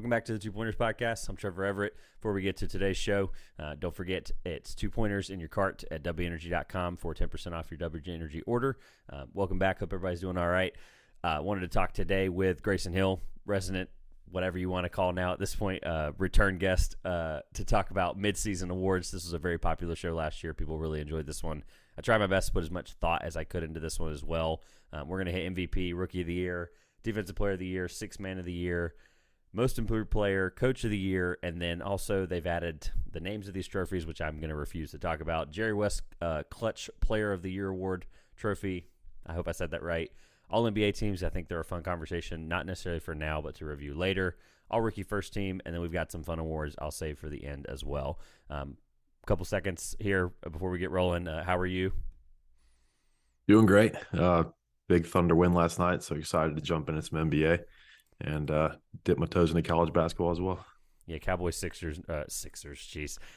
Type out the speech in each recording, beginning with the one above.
Welcome back to the Two Pointers Podcast. I'm Trevor Everett. Before we get to today's show, don't forget it's 2 pointers in your cart at wenergy.com for 10% off your W Energy order. Welcome back. Hope everybody's doing all right. Wanted to talk today with Grayson Hill, resident, whatever you want to call now at this point, return guest to talk about midseason awards. This was a very popular show last year. People really enjoyed this one. I tried my best to put as much thought as I could into this one as well. We're going to hit MVP, Rookie of the Year, Defensive Player of the Year, Sixth Man of the Year, Most Improved Player, Coach of the Year, and then also they've added the names of these trophies, which I'm going to refuse to talk about. Jerry West Clutch Player of the Year Award trophy. I hope I said that right. All NBA teams, I think they're a fun conversation, not necessarily for now, but to review later. All Rookie First Team, and then we've got some fun awards I'll save for the end as well. Couple seconds here before we get rolling. How are you? Doing great. Big Thunder win last night, so excited to jump into some NBA and dip my toes into college basketball as well. Yeah, Cowboys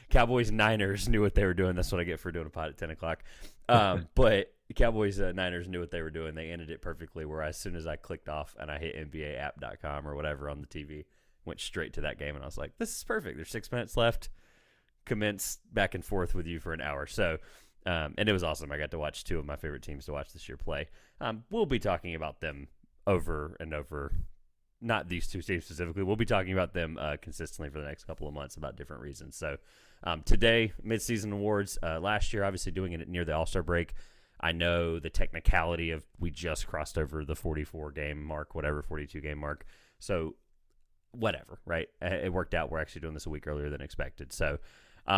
Cowboys Niners knew what they were doing. That's what I get for doing a pod at 10 o'clock. But Cowboys Niners knew what they were doing. They ended it perfectly where as soon as I clicked off and I hit NBAapp.com or whatever on the TV, went straight to that game, and I was like, this is perfect. There's 6 minutes left. Commence back and forth with you for an hour. So, and it was awesome. I got to watch 2 of my favorite teams to watch this year play. We'll be talking about them over and over. Not these 2 teams specifically. We'll be talking about them consistently for the next couple of months about different reasons. So today, midseason awards. Last year, obviously doing it near the All-Star break. I know the technicality of we just crossed over the 44-game mark, whatever, 42-game mark. So whatever, right? It worked out. We're actually doing this a week earlier than expected. So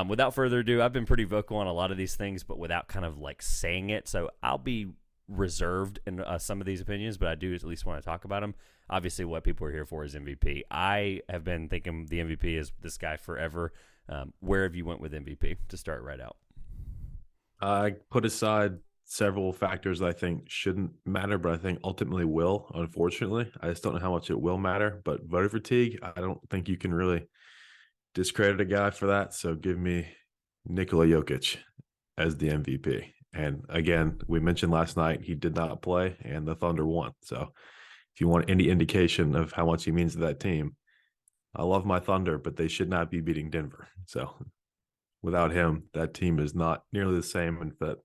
without further ado, I've been pretty vocal on a lot of these things, but without kind of like saying it. So I'll be reserved in some of these opinions, but I do at least want to talk about them. Obviously, what people are here for is MVP. I have been thinking the MVP is this guy forever. Where have you went with MVP to start right out? I put aside several factors that I think shouldn't matter, but I think ultimately will, unfortunately. I just don't know how much it will matter, but voter fatigue, I don't think you can really discredit a guy for that. So give me Nikola Jokic as the MVP. And again, we mentioned last night he did not play and the Thunder won. So if you want any indication of how much he means to that team, I love my Thunder, but they should not be beating Denver. So without him, that team is not nearly the same. And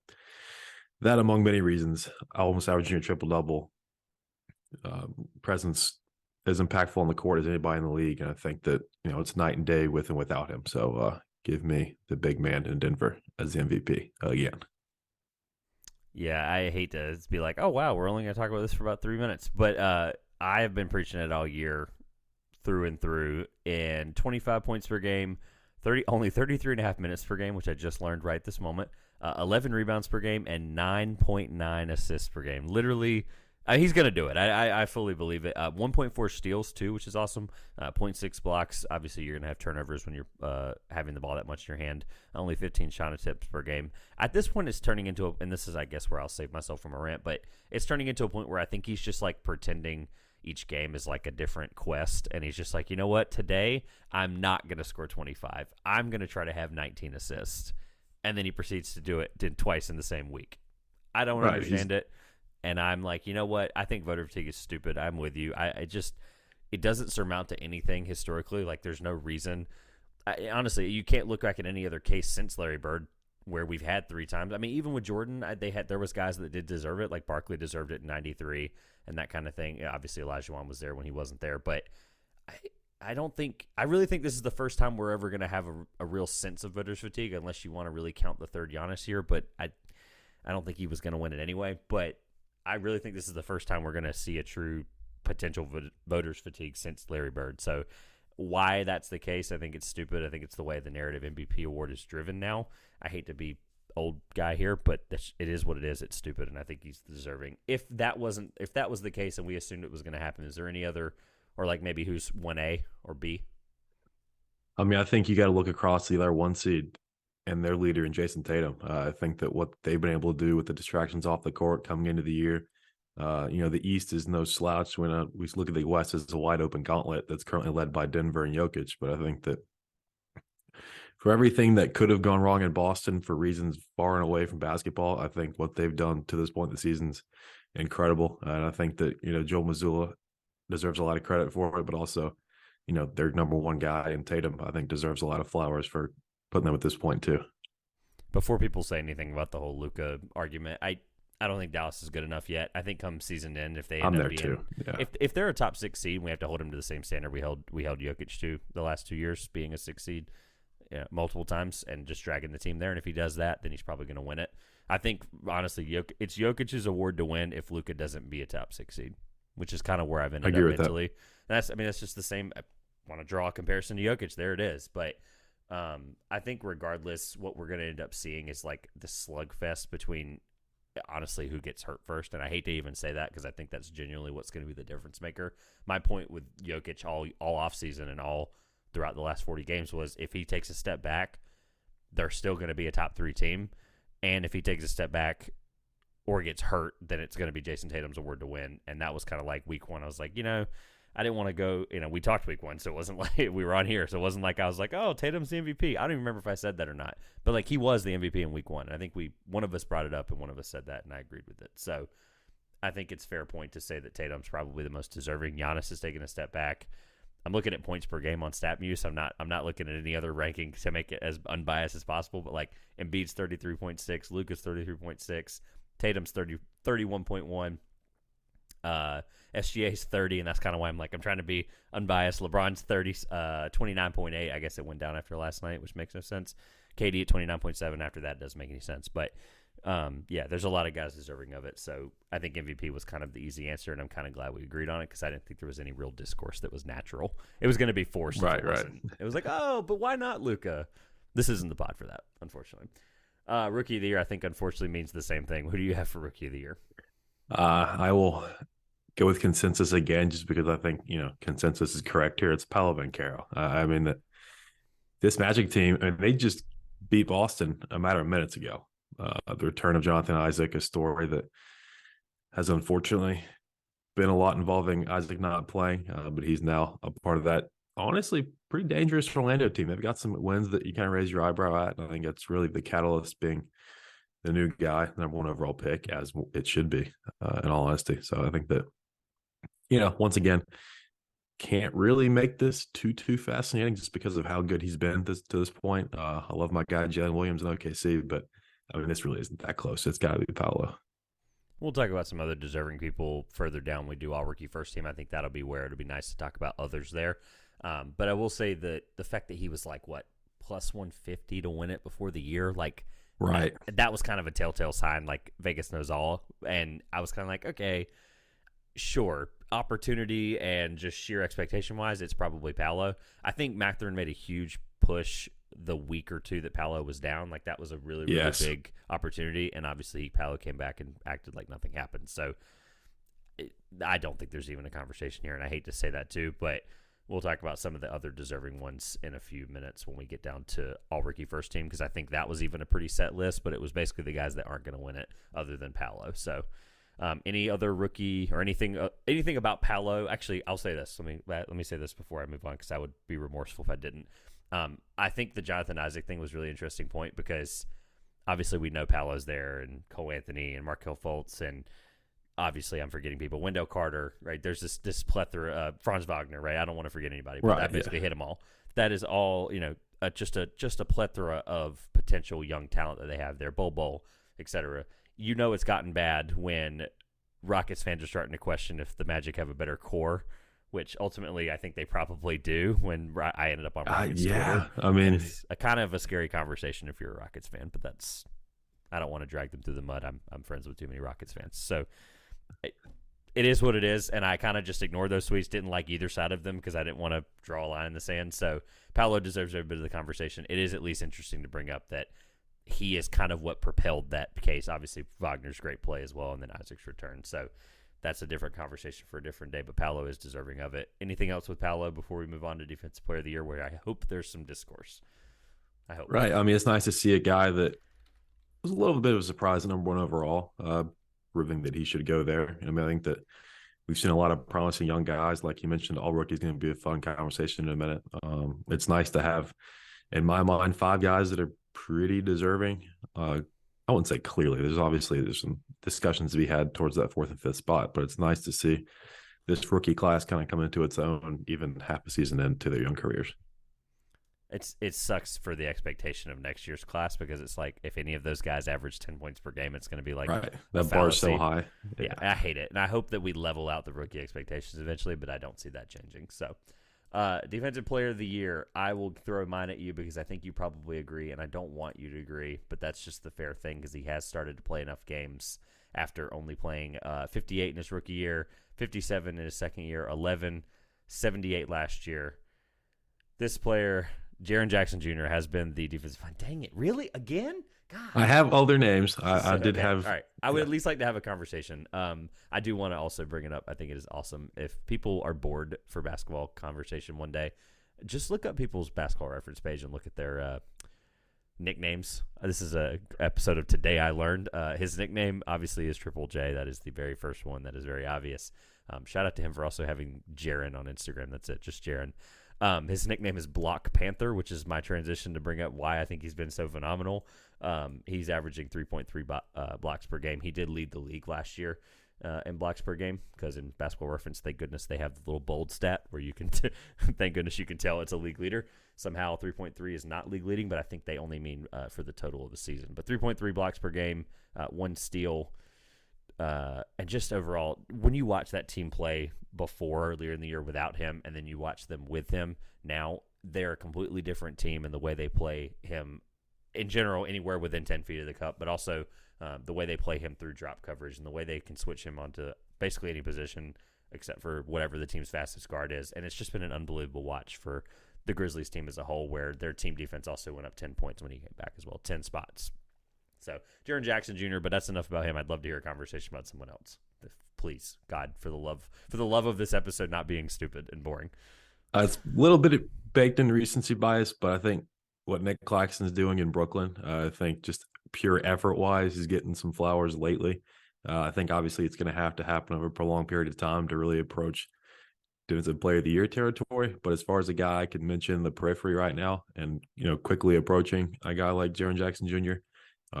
that among many reasons, almost averaging a triple-double, presence as impactful on the court as anybody in the league. And I think that, it's night and day with and without him. So give me the big man in Denver as the MVP again. Yeah, I hate to be like, oh, wow, we're only going to talk about this for about 3 minutes. But I have been preaching it all year through and through. In 25 points per game, only 33 and a half minutes per game, which I just learned right this moment, 11 rebounds per game, and 9.9 assists per game. Literally, he's going to do it. I fully believe it. 1.4 steals, too, which is awesome. 0.6 blocks. Obviously, you're going to have turnovers when you're having the ball that much in your hand. Only 15 shot attempts per game. At this point, it's turning into and this is, I guess, where I'll save myself from a rant, but it's turning into a point where I think he's just, like, pretending each game is, like, a different quest, and he's just like, you know what? Today, I'm not going to score 25. I'm going to try to have 19 assists. And then he proceeds to do it twice in the same week. I don't understand it. And I'm like, you know what? I think voter fatigue is stupid. I'm with you. It doesn't surmount to anything historically. Like, there's no reason. Honestly, you can't look back at any other case since Larry Bird where we've had 3 times. I mean, even with Jordan, there was guys that did deserve it. Like Barkley deserved it in '93 and that kind of thing. Obviously, Olajuwon was there when he wasn't there. But I really think this is the first time we're ever going to have a real sense of voters fatigue, unless you want to really count the third Giannis here. But I don't think he was going to win it anyway. But I really think this is the first time we're going to see a true potential voters fatigue since Larry Bird. So why that's the case, I think it's stupid. I think it's the way the narrative MVP award is driven now. I hate to be old guy here, but it is what it is. It's stupid, and I think he's deserving. If that was the case and we assumed it was going to happen, is there any other, or like maybe who's 1A or B? I mean, I think you got to look across the other 1 seed and their leader in Jason Tatum. I think that what they've been able to do with the distractions off the court coming into the year, the East is no slouch. When we look at the West as a wide open gauntlet that's currently led by Denver and Jokic. But I think that for everything that could have gone wrong in Boston for reasons far and away from basketball, I think what they've done to this point in the season's incredible. And I think that, Joe Mazzulla deserves a lot of credit for it, but also, their number one guy in Tatum, I think deserves a lot of flowers for putting them at this point too. Before people say anything about the whole Luka argument, I don't think Dallas is good enough yet. I think come season end, if they end I'm up there too. Yeah. if they're a top 6 seed, we have to hold them to the same standard we held Jokic to the last 2 years, being a 6 seed, multiple times and just dragging the team there. And if he does that, then he's probably going to win it. I think honestly, it's Jokic's award to win if Luka doesn't be a top 6 seed, which is kind of where I've ended up mentally. That's just the same. I want to draw a comparison to Jokic. There it is, but. I think regardless, what we're going to end up seeing is like the slugfest between, honestly, who gets hurt first. And I hate to even say that because I think that's genuinely what's going to be the difference maker. My point with Jokic all offseason and all throughout the last 40 games was if he takes a step back, they're still going to be a top 3 team. And if he takes a step back or gets hurt, then it's going to be Jason Tatum's award to win. And that was kind of like week 1. I was like, I didn't want to go, we talked week 1, so it wasn't like we were on here. So it wasn't like I was like, oh, Tatum's the MVP. I don't even remember if I said that or not. But like he was the MVP in week 1. And I think one of us brought it up and one of us said that, and I agreed with it. So I think it's fair point to say that Tatum's probably the most deserving. Giannis has taken a step back. I'm looking at points per game on StatMuse. I'm not looking at any other ranking to make it as unbiased as possible. But like Embiid's 33.6, Luka's 33.6, Tatum's 31.1. SGA's 30, and that's kind of why I'm trying to be unbiased. LeBron's 30, 29.8. I guess it went down after last night, which makes no sense. KD at 29.7. After that doesn't make any sense. But there's a lot of guys deserving of it. So I think MVP was kind of the easy answer, and I'm kind of glad we agreed on it because I didn't think there was any real discourse that was natural. It was going to be forced. Right. It was like, oh, but why not Luka? This isn't the pod for that, unfortunately. Rookie of the year, I think, unfortunately means the same thing. Who do you have for Rookie of the Year? I will go with consensus again, just because I think consensus is correct here. It's Paolo Banchero. That this Magic team, and they just beat Boston a matter of minutes ago. The return of Jonathan Isaac, a story that has unfortunately been a lot involving Isaac not playing, but he's now a part of that. Honestly, pretty dangerous Orlando team. They've got some wins that you kind of raise your eyebrow at, and I think that's really the catalyst being the new guy, number 1 overall pick, as it should be, in all honesty. So I think that, once again, can't really make this too fascinating just because of how good he's been to this point. I love my guy, Jalen Williams in OKC, but this really isn't that close. It's got to be Paolo. We'll talk about some other deserving people further down. We do all rookie first team. I think that'll be where it'll be nice to talk about others there. But I will say that the fact that he was plus 150 to win it before the year, right. That was kind of a telltale sign, Vegas knows all. And I was kind of like, okay, sure, opportunity and just sheer expectation-wise, it's probably Paolo. I think Mathurin made a huge push the week or 2 that Paolo was down. That was a really, really big opportunity. And obviously, Paolo came back and acted like nothing happened. So I don't think there's even a conversation here, and I hate to say that too, but we'll talk about some of the other deserving ones in a few minutes when we get down to all rookie first team, because I think that was even a pretty set list, but it was basically the guys that aren't going to win it other than Paolo. So any other rookie or anything about Paolo? Actually, I'll say this. Let me say this before I move on, because I would be remorseful if I didn't. I think the Jonathan Isaac thing was a really interesting point, because obviously we know Paolo's there, and Cole Anthony and Markelle Fultz, and obviously I'm forgetting people. Wendell Carter, right? There's this plethora. Franz Wagner, right? I don't want to forget anybody, but I basically hit them all. That is all, just a plethora of potential young talent that they have there. Bol, etc. It's gotten bad when Rockets fans are starting to question if the Magic have a better core, which ultimately I think they probably do. When I ended up on Rockets Twitter, it's a kind of a scary conversation if you're a Rockets fan, but I don't want to drag them through the mud. I'm friends with too many Rockets fans, so it is what it is, and I kind of just ignored those tweets. Didn't like either side of them because I didn't want to draw a line in the sand. So Paolo deserves every bit of the conversation. It is at least interesting to bring up that he is kind of what propelled that case. Obviously, Wagner's great play as well, and then Isaac's return. So that's a different conversation for a different day, but Paolo is deserving of it. Anything else with Paolo before we move on to Defensive Player of the Year, where I hope there's some discourse? I hope. Right. It's nice to see a guy that was a little bit of a surprise at number 1 overall, proving that he should go there. I think that we've seen a lot of promising young guys. Like you mentioned, all rookies going to be a fun conversation in a minute. It's nice to have, in my mind, 5 guys that are pretty deserving. I wouldn't say clearly. There's some discussions to be had towards that 4th and 5th spot, but it's nice to see this rookie class kind of come into its own even half a season into their young careers. It sucks for the expectation of next year's class because it's like if any of those guys average 10 points per game, it's going to be like Right. a That bar is so fallacy. high. Yeah, I hate it. And I hope that we level out the rookie expectations eventually, but I don't see that changing. So, Defensive Player of the Year, I will throw mine at you because I think you probably agree, and I don't want you to agree, but that's just the fair thing because he has started to play enough games after only playing 58 in his rookie year, 57 in his second year, 11, 78 last year. This player, Jaren Jackson Jr., has been the defensive line. Dang it. Really? Again? God. I have all their names. I did okay. have. All right. I would at least like to have a conversation. I do want to also bring it up. I think it is awesome. If people are bored for basketball conversation one day, just look up people's basketball reference page and look at their nicknames. This is a episode of Today I Learned. His nickname obviously is Triple J. That is the very first one. That is very obvious. Shout out to him for also having Jaren on Instagram. That's it. Just Jaren. His nickname is Block Panther, which is my transition to bring up why I think he's been so phenomenal. He's averaging 3.3 blocks per game. He did lead the league last year in blocks per game because in Basketball Reference, thank goodness they have the little bold stat where you can, thank goodness you can tell it's a league leader. Somehow 3.3 is not league leading, but I think they only mean for the total of the season. But 3.3 blocks per game, 1 steal. And just overall, when you watch that team play before earlier in the year without him, and then you watch them with him now, they're a completely different team in the way they play him in general, anywhere within 10 feet of the cup, but also the way they play him through drop coverage and the way they can switch him onto basically any position except for whatever the team's fastest guard is. And it's just been an unbelievable watch for the Grizzlies team as a whole, where their team defense also went up 10 points when he came back as well, 10 spots. So, Jaren Jackson Jr., but that's enough about him. I'd love to hear a conversation about someone else. Please, God, for the love of this episode not being stupid and boring. It's a little bit baked in recency bias, but I think what Nick Claxton's doing in Brooklyn, I think just pure effort-wise, he's getting some flowers lately. I think obviously it's going to happen over a prolonged period of time to really approach Defensive Player of the Year territory. But as far as a guy I could mention the periphery right now and, quickly approaching a guy like Jaren Jackson Jr.,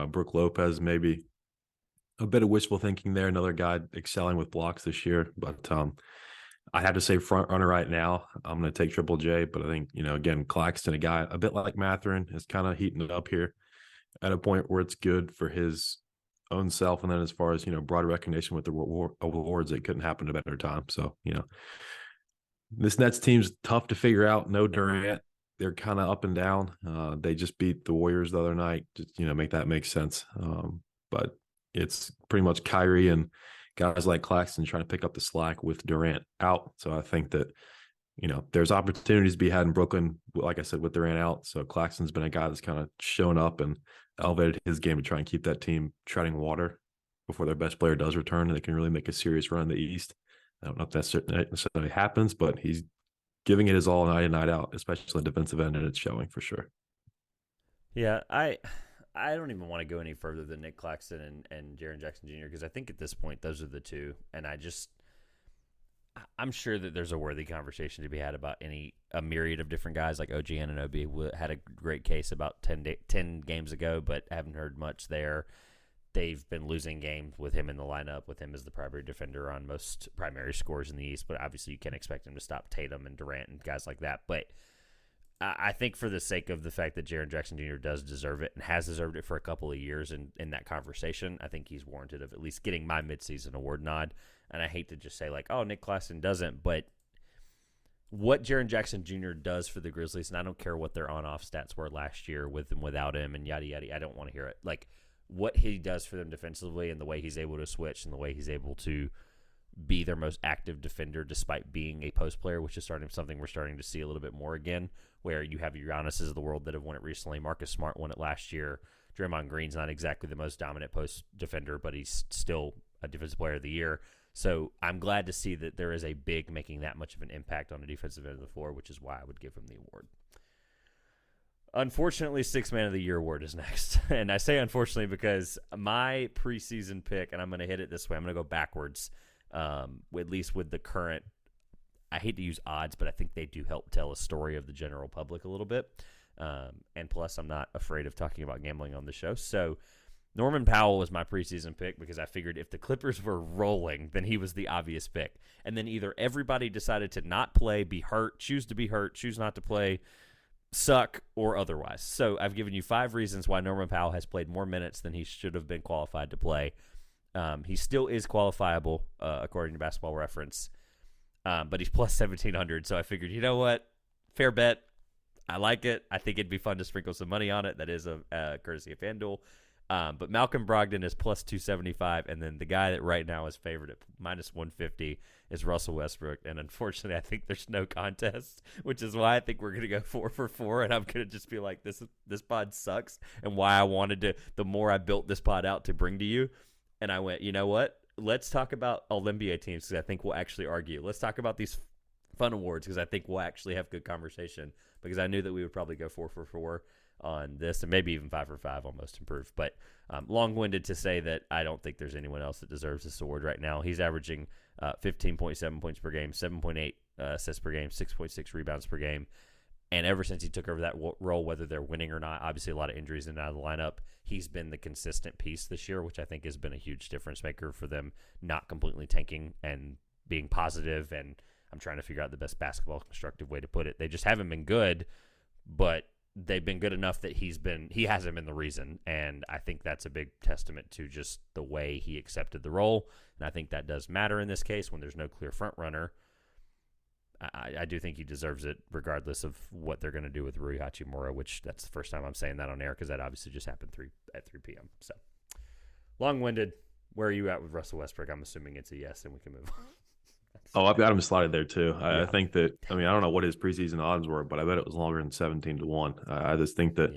Brook Lopez, maybe a bit of wishful thinking there. Another guy excelling with blocks this year. But I had to say front runner right now. I'm going to take Triple J. But I think, again, Claxton, a guy a bit like Mathurin, is kind of heating it up here at a point where it's good for his own self. And then as far as, broad recognition with the awards, it couldn't happen at a better time. So, this Nets team's tough to figure out. No Durant. They're kind of up and down. They just beat the Warriors the other night. Just, make that make sense. But it's pretty much Kyrie and guys like Claxton trying to pick up the slack with Durant out. So I think that, there's opportunities to be had in Brooklyn, like I said, with Durant out. So Claxton's been a guy that's kind of shown up and elevated his game to try and keep that team treading water before their best player does return, and they can really make a serious run in the East. I don't know if that necessarily happens, but he's giving it his all night in, night out, especially on the defensive end, and it's showing for sure. Yeah, I don't even want to go any further than Nick Claxton and Jaren Jackson Jr. because I think at this point those are the two, and I'm sure that there's a worthy conversation to be had about a myriad of different guys. Like OG Anunoby had a great case about 10 games ago, but haven't heard much there. They've been losing games with him in the lineup, with him as the primary defender on most primary scores in the East. But obviously, you can't expect him to stop Tatum and Durant and guys like that. But I think for the sake of the fact that Jaren Jackson Jr. does deserve it and has deserved it for a couple of years in that conversation, I think he's warranted of at least getting my midseason award nod. And I hate to just say like, oh, Nick Claxton doesn't, but what Jaren Jackson Jr. does for the Grizzlies, and I don't care what their on-off stats were last year with and without him and yada, yada, I don't want to hear it. Like, what he does for them defensively and the way he's able to switch and the way he's able to be their most active defender despite being a post player, which is something we're starting to see a little bit more again, where you have your Giannis's of the world that have won it recently. Marcus Smart won it last year. Draymond Green's not exactly the most dominant post defender, but he's still a defensive player of the year. So I'm glad to see that there is a big making that much of an impact on the defensive end of the floor, which is why I would give him the award. Unfortunately, Sixth Man of the Year award is next. And I say unfortunately because my preseason pick, and I'm going to hit it this way, I'm going to go backwards, at least with the current, I hate to use odds, but I think they do help tell a story of the general public a little bit. And plus, I'm not afraid of talking about gambling on the show. So Norman Powell was my preseason pick because I figured if the Clippers were rolling, then he was the obvious pick. And then either everybody decided to not play, be hurt, choose not to play, suck, or otherwise. So I've given you 5 reasons why Norman Powell has played more minutes than he should have been qualified to play. He still is qualifiable, according to Basketball Reference, but he's plus 1,700. So I figured, you know what? Fair bet. I like it. I think it'd be fun to sprinkle some money on it. That is a courtesy of FanDuel. But Malcolm Brogdon is plus 275, and then the guy that right now is favored at minus 150 is Russell Westbrook. And unfortunately, I think there's no contest, which is why I think we're going to go 4 for 4, and I'm going to just be like, this pod sucks, and why I wanted to, the more I built this pod out to bring to you. And I went, you know what? Let's talk about all NBA teams because I think we'll actually argue. Let's talk about these fun awards because I think we'll actually have good conversation because I knew that we would probably go 4 for 4 on this and maybe even 5 for 5 on most improved. But long-winded to say that I don't think there's anyone else that deserves this award right now. He's averaging 15.7 points per game, 7.8 assists per game, 6.6 rebounds per game. And ever since he took over that role, whether they're winning or not, obviously a lot of injuries in and out of the lineup, he's been the consistent piece this year, which I think has been a huge difference maker for them not completely tanking and being positive. And I'm trying to figure out the best basketball constructive way to put it. They just haven't been good, but they've been good enough that he hasn't been the reason. And I think that's a big testament to just the way he accepted the role. And I think that does matter in this case when there's no clear front runner. I do think he deserves it regardless of what they're going to do with Rui Hachimura, which that's the first time I'm saying that on air because that obviously just happened at 3 p.m. So long-winded. Where are you at with Russell Westbrook? I'm assuming it's a yes, and we can move on. Oh, I've got him slotted there too. Yeah. I think that, I don't know what his preseason odds were, but I bet it was longer than 17-1. I just think that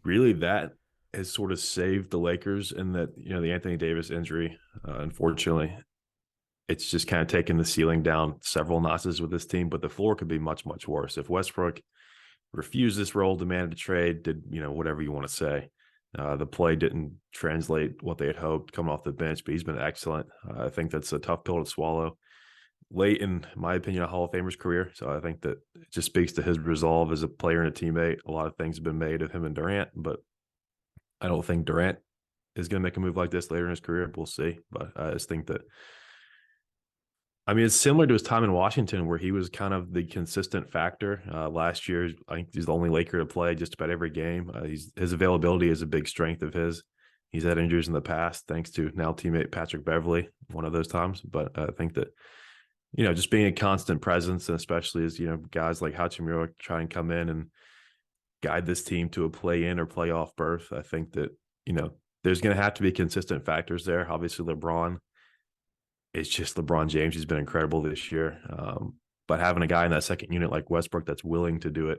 really that has sort of saved the Lakers in that, the Anthony Davis injury, unfortunately, it's just kind of taken the ceiling down several notches with this team, but the floor could be much, much worse. If Westbrook refused this role, demanded a trade, did, whatever you want to say, the play didn't translate what they had hoped coming off the bench, but he's been excellent. I think that's a tough pill to swallow late in my opinion, a Hall of Famer's career. So I think that it just speaks to his resolve as a player and a teammate. A lot of things have been made of him and Durant, but I don't think Durant is going to make a move like this later in his career. We'll see. But I just think that, it's similar to his time in Washington where he was kind of the consistent factor. Last year, I think he's the only Laker to play just about every game. His availability is a big strength of his. He's had injuries in the past, thanks to now teammate Patrick Beverley, one of those times. But I think that, just being a constant presence, and especially as, guys like Hachimura try and come in and guide this team to a play-in or playoff berth, I think that, there's going to have to be consistent factors there. Obviously, LeBron. It's just LeBron James. He's been incredible this year. But having a guy in that second unit like Westbrook that's willing to do it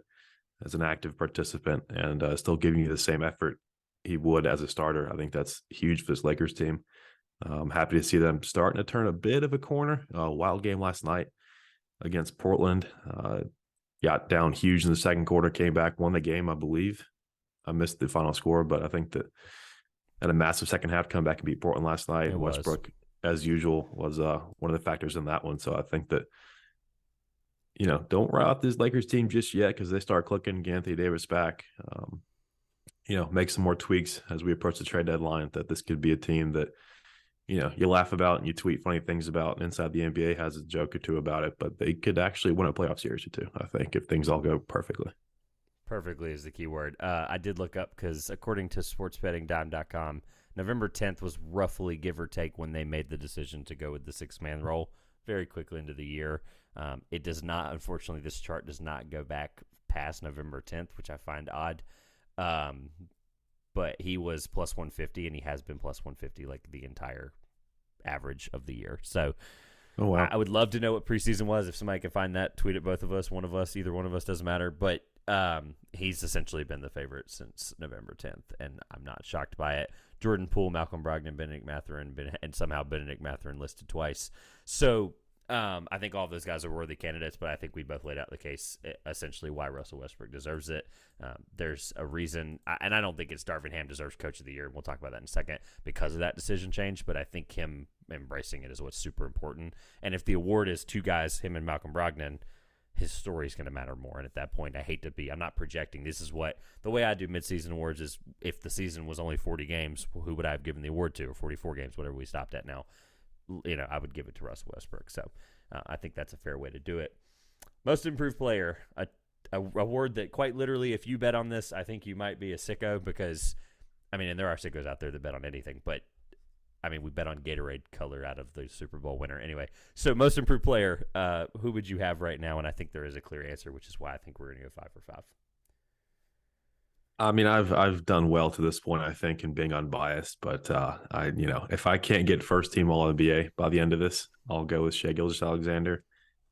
as an active participant and still giving you the same effort he would as a starter, I think that's huge for this Lakers team. I'm happy to see them starting to turn a bit of a corner. Wild game last night against Portland. Got down huge in the second quarter, came back, won the game, I believe. I missed the final score, but I think that had a massive second half comeback and beat Portland last night. And Westbrook, as usual, was one of the factors in that one. So I think that, don't write out this Lakers team just yet because they start clicking, get Anthony Davis back. Make some more tweaks as we approach the trade deadline, that this could be a team that, you laugh about and you tweet funny things about. Inside the NBA has a joke or two about it, but they could actually win a playoff series or two, I think, if things all go perfectly. Perfectly is the key word. I did look up because according to sportsbettingdime.com, November 10th was roughly, give or take, when they made the decision to go with the six-man role very quickly into the year. It does not, unfortunately, this chart does not go back past November 10th, which I find odd. But he was plus 150, and he has been plus 150 like the entire average of the year. So oh, wow. I would love to know what preseason was. If somebody can find that, tweet at both of us, one of us, either one of us, doesn't matter. But he's essentially been the favorite since November 10th, and I'm not shocked by it. Jordan Poole, Malcolm Brogdon, Benedict Mathurin, and somehow Benedict Mathurin listed twice. So I think all of those guys are worthy candidates, but I think we both laid out the case essentially why Russell Westbrook deserves it. There's a reason, and I don't think it's Darvin Ham deserves Coach of the Year. We'll talk about that in a second because of that decision change, but I think him embracing it is what's super important. And if the award is two guys, him and Malcolm Brogdon, his story is going to matter more. And at that point, I'm not projecting. This is what the way I do midseason awards is if the season was only 40 games, who would I have given the award to, or 44 games, whatever we stopped at now. I would give it to Russell Westbrook. So I think that's a fair way to do it. Most improved player, a award that quite literally, if you bet on this, I think you might be a sicko because, and there are sickos out there that bet on anything, but we bet on Gatorade color out of the Super Bowl winner anyway. So most improved player, who would you have right now? And I think there is a clear answer, which is why I think we're going to go 5 for 5. I've done well to this point, I think, in being unbiased. But if I can't get first team All NBA by the end of this, I'll go with Shai Gilgeous-Alexander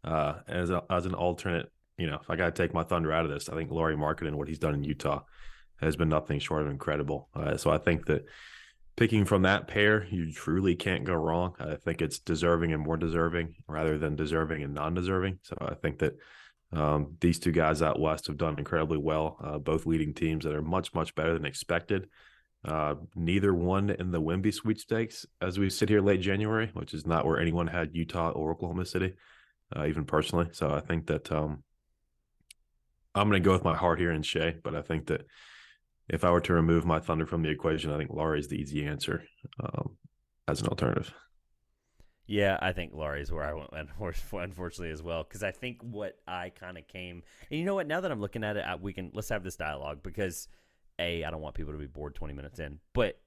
as an alternate. If I got to take my Thunder out of this, I think Lauri Markkanen, what he's done in Utah, has been nothing short of incredible. So I think that picking from that pair, you truly can't go wrong. I think it's deserving and more deserving rather than deserving and non-deserving. So I think that these two guys out west have done incredibly well, both leading teams that are much, much better than expected. Neither one in the Wemby sweepstakes as we sit here late January, which is not where anyone had Utah or Oklahoma City, even personally. So I think that I'm going to go with my heart here in Shai, but I think that if I were to remove my Thunder from the equation, I think Lauri is the easy answer as an alternative. Yeah, I think Lauri's where I went, unfortunately, as well, because I think what I kind of came – and you know what? Now that I'm looking at it, let's have this dialogue because, A, I don't want people to be bored 20 minutes in, but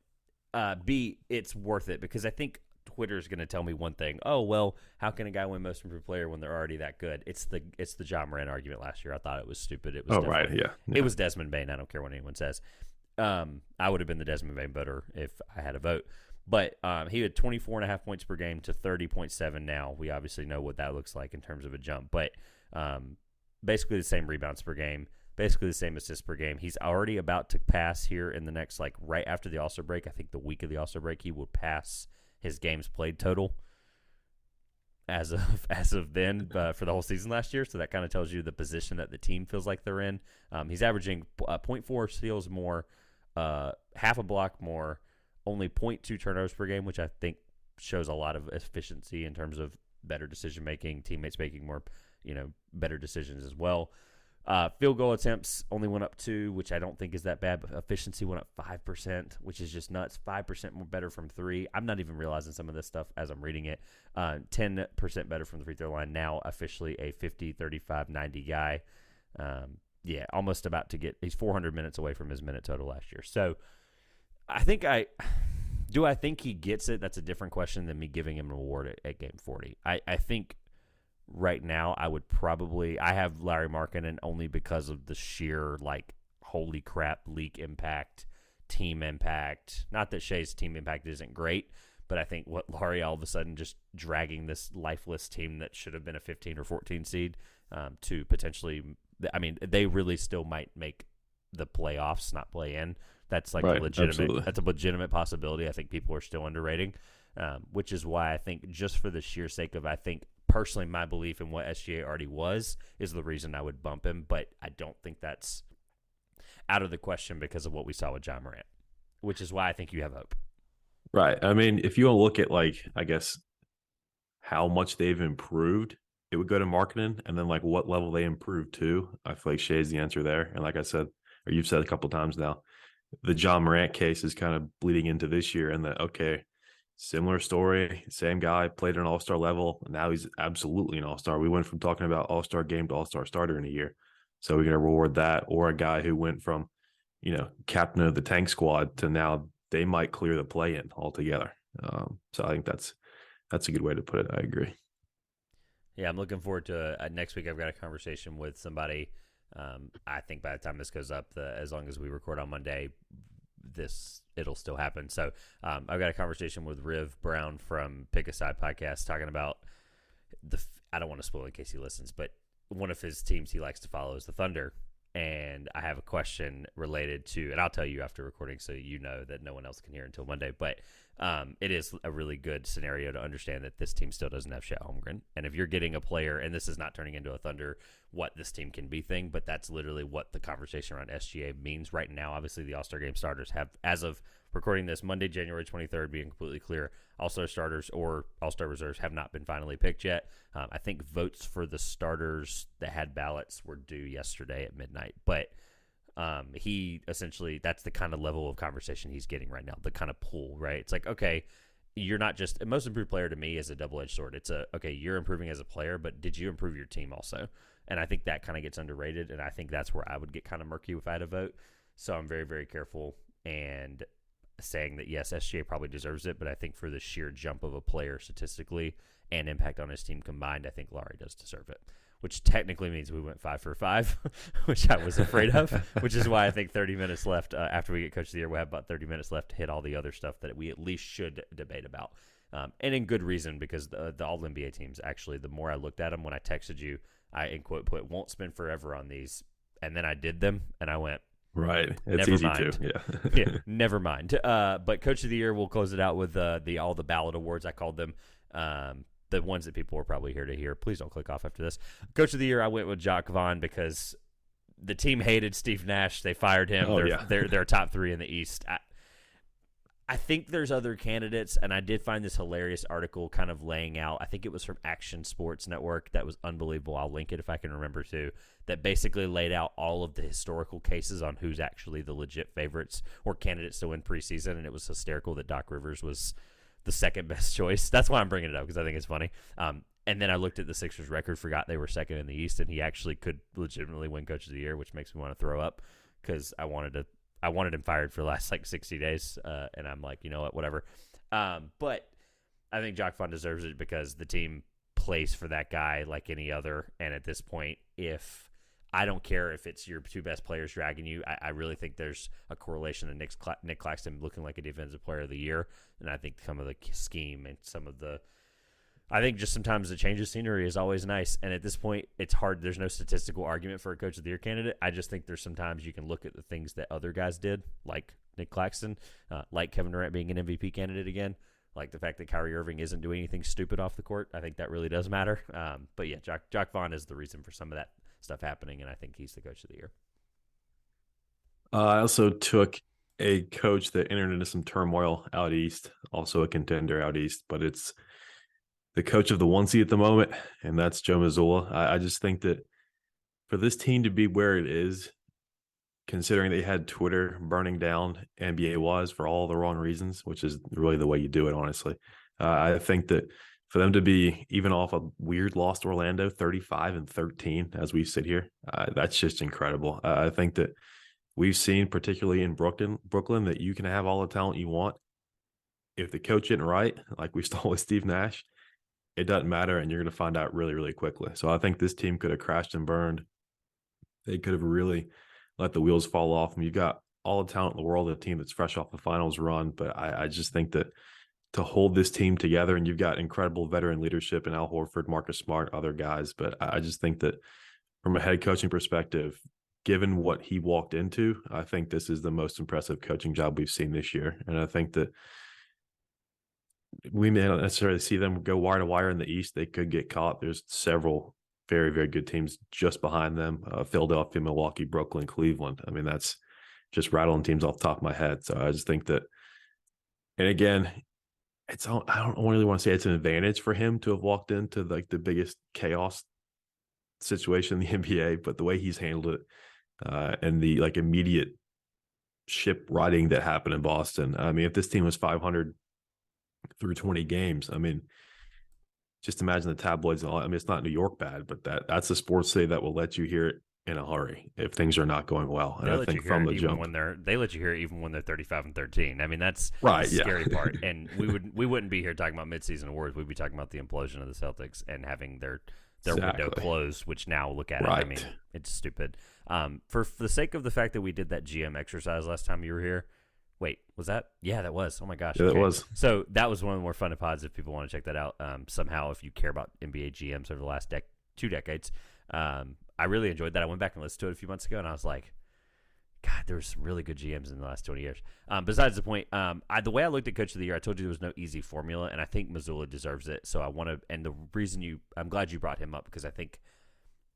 B, it's worth it because I think Twitter's going to tell me one thing. Oh, well, how can a guy win most improved player when they're already that good? It's the John Morant argument last year. I thought it was stupid. It was right, yeah. It was Desmond Bane. I don't care what anyone says. I would have been the Desmond Bane voter if I had a vote. But he had 24.5 points per game to 30.7 now. We obviously know what that looks like in terms of a jump. But basically the same rebounds per game, basically the same assists per game. He's already about to pass here in the next, right after the All-Star break. I think the week of the All-Star break, he will pass his games played total as of then for the whole season last year. So that kind of tells you the position that the team feels like they're in. He's averaging 0.4 steals more, half a block more, only 0.2 turnovers per game, which I think shows a lot of efficiency in terms of better decision making, teammates making more, better decisions as well. Field goal attempts only went up 2, which I don't think is that bad, but efficiency went up 5%, which is just nuts. 5% more better from 3. I'm not even realizing some of this stuff as I'm reading it. 10% better from the free throw line. Now officially a 50, 35, 90 guy. Almost about to get – he's 400 minutes away from his minute total last year. So I think I think he gets it? That's a different question than me giving him an award at game 40. I think – right now, I have Lauri Markkanen only because of the sheer, holy crap, league impact, team impact. Not that Shai's team impact isn't great, but I think what Lauri all of a sudden just dragging this lifeless team that should have been a 15 or 14 seed to potentially, they really still might make the playoffs, not play in. That's a legitimate possibility. I think people are still underrating, which is why I think just for the sheer sake of, personally, my belief in what SGA already was is the reason I would bump him, but I don't think that's out of the question because of what we saw with John Morant, which is why I think you have hope. Right. If you want to look at, how much they've improved, it would go to Markkanen, and then, what level they improved to. I feel like Shai's the answer there. And like I said, or you've said a couple times now, the John Morant case is kind of bleeding into this year, and that, okay, similar story, same guy, played at an all-star level. Now he's absolutely an all-star. We went from talking about all-star game to all-star starter in a year. So we're going to reward that. Or a guy who went from, captain of the tank squad to now they might clear the play-in altogether. So I think that's a good way to put it. I agree. Yeah, I'm looking forward to next week. I've got a conversation with somebody. I think by the time this goes up, as long as we record on Monday, it'll still happen. So I've got a conversation with Riv Brown from Pick a Side Podcast talking about I don't want to spoil in case he listens, but one of his teams he likes to follow is the Thunder. And I have a question related to, and I'll tell you after recording so you know that no one else can hear until Monday, but it is a really good scenario to understand that this team still doesn't have Chet Holmgren. And if you're getting a player, and this is not turning into a Thunder what this team can be thing, but that's literally what the conversation around SGA means right now. Obviously, the All-Star Game starters have, as of recording this Monday, January 23rd, being completely clear, All-Star starters or All-Star reserves have not been finally picked yet. I think votes for the starters that had ballots were due yesterday at midnight. But he essentially, that's the kind of level of conversation he's getting right now, the kind of pull, right? It's like, okay, you're not just, a most improved player to me is a double-edged sword. It's okay, you're improving as a player, but did you improve your team also? And I think that kind of gets underrated, and I think that's where I would get kind of murky if I had a vote. So I'm very, very careful and saying that, yes, SGA probably deserves it, but I think for the sheer jump of a player statistically and impact on his team combined, I think Laurie does deserve it, which technically means we went 5 for 5, which I was afraid of, which is why I think 30 minutes left after we get Coach of the Year. We'll have about 30 minutes left to hit all the other stuff that we at least should debate about. And in good reason, because the All-NBA teams, actually, the more I looked at them when I texted you, I, in quote, put, won't spend forever on these. And then I did them, and I went, right. It's never easy mind. to. Yeah. Yeah, never mind. But Coach of the Year, we'll close it out with all the ballot awards, I called them. The ones that people are probably here to hear. Please don't click off after this. Coach of the Year, I went with Jacques Vaughn because the team hated Steve Nash. They fired him. They're top 3 in the East. I think there's other candidates, and I did find this hilarious article kind of laying out. I think it was from Action Sports Network. That was unbelievable. I'll link it if I can remember to. That basically laid out all of the historical cases on who's actually the legit favorites or candidates to win preseason, and it was hysterical that Doc Rivers was the second best choice. That's why I'm bringing it up, because I think it's funny. And then I looked at the Sixers record, forgot they were second in the East, and he actually could legitimately win Coach of the Year, which makes me want to throw up because I wanted him fired for the last 60 days, and I'm like, you know what, whatever. But I think Jacques Vaughn deserves it because the team plays for that guy like any other. And at this point, if I don't care if it's your 2 best players dragging you, I really think there's a correlation to Nick Claxton looking like a defensive player of the year. And I think some of the scheme and I think just sometimes the change of scenery is always nice. And at this point, it's hard. There's no statistical argument for a Coach of the Year candidate. I just think there's sometimes you can look at the things that other guys did, like Nick Claxton, like Kevin Durant being an MVP candidate again, like the fact that Kyrie Irving isn't doing anything stupid off the court. I think that really does matter. But yeah, Jacques Vaughn is the reason for some of that stuff happening, and I think he's the Coach of the Year. I also took a coach that entered into some turmoil out east, also a contender out east, but it's the coach of the 1 seed at the moment, and that's Joe Mazzulla. I just think that for this team to be where it is, considering they had Twitter burning down NBA-wise for all the wrong reasons, which is really the way you do it, honestly. I think that for them to be even off a weird loss to Orlando, 35-13, as we sit here, that's just incredible. I think that we've seen, particularly in Brooklyn, that you can have all the talent you want. If the coach isn't right, like we saw with Steve Nash, it doesn't matter, and you're going to find out really, really quickly. So I think this team could have crashed and burned. They could have really let the wheels fall off. And you've got all the talent in the world, a team that's fresh off the finals run. But I just think that to hold this team together, and you've got incredible veteran leadership in Al Horford, Marcus Smart, other guys. But I just think that from a head coaching perspective, given what he walked into, I think this is the most impressive coaching job we've seen this year. And I think that we may not necessarily see them go wire to wire in the East. They could get caught. There's several very, very good teams just behind them. Philadelphia, Milwaukee, Brooklyn, Cleveland. I mean, that's just rattling teams off the top of my head. So I just think that, and again, I don't really want to say it's an advantage for him to have walked into like the biggest chaos situation in the NBA, but the way he's handled it and the like immediate ship riding that happened in Boston. I mean, if this team was 500 through 20 games, I mean, just imagine the tabloids and all. I mean, it's not New York bad, but that's a sports city that will let you hear it in a hurry if things are not going well. And I think from the jump, they let you hear it even when they're 35-13. I mean, that's right, the scary part. And we wouldn't be here talking about midseason awards. We'd be talking about the implosion of the Celtics and having their window closed, which now look at it. I mean, it's stupid. For the sake of the fact that we did that GM exercise last time you were here. Wait, was that? Yeah, that was. Oh my gosh. Yeah, that was. So that was one of the more fun pods if people want to check that out. Somehow, if you care about NBA GMs over the last 2 decades, I really enjoyed that. I went back and listened to it a few months ago, and I was like, God, there was some really good GMs in the last 20 years. Besides the point, the way I looked at Coach of the Year, I told you there was no easy formula, and I think Missoula deserves it. So I want to, and the reason I'm glad you brought him up because I think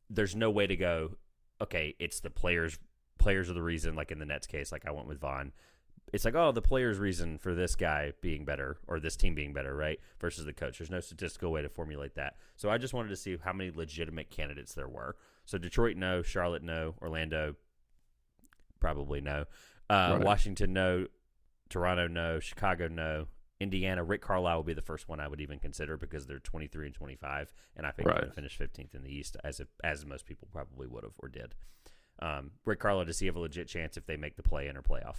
there's no way to go, okay, it's the players are the reason, like in the Nets case, like I went with Vaughn. It's like, oh, the player's reason for this guy being better or this team being better, right, versus the coach. There's no statistical way to formulate that. So I just wanted to see how many legitimate candidates there were. So Detroit, no. Charlotte, no. Orlando, probably no. Right. Washington, no. Toronto, no. Chicago, no. Indiana, Rick Carlisle will be the first one I would even consider because they're 23 and 25, and I think they're going to finish 15th in the East, as most people probably would have or did. Rick Carlisle, does he have a legit chance if they make the play-in or playoff?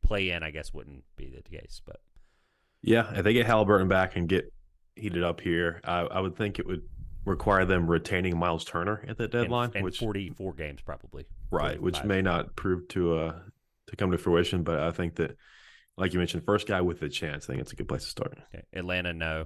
Play-in, I guess, wouldn't be the case, but yeah, if they get Halliburton back and get heated up here, I would think it would require them retaining Miles Turner at the deadline, and which 44 games probably, right, 45. Which may not prove to come to fruition, but I think that, like you mentioned, first guy with a chance, I think it's a good place to start. Okay. Atlanta, no.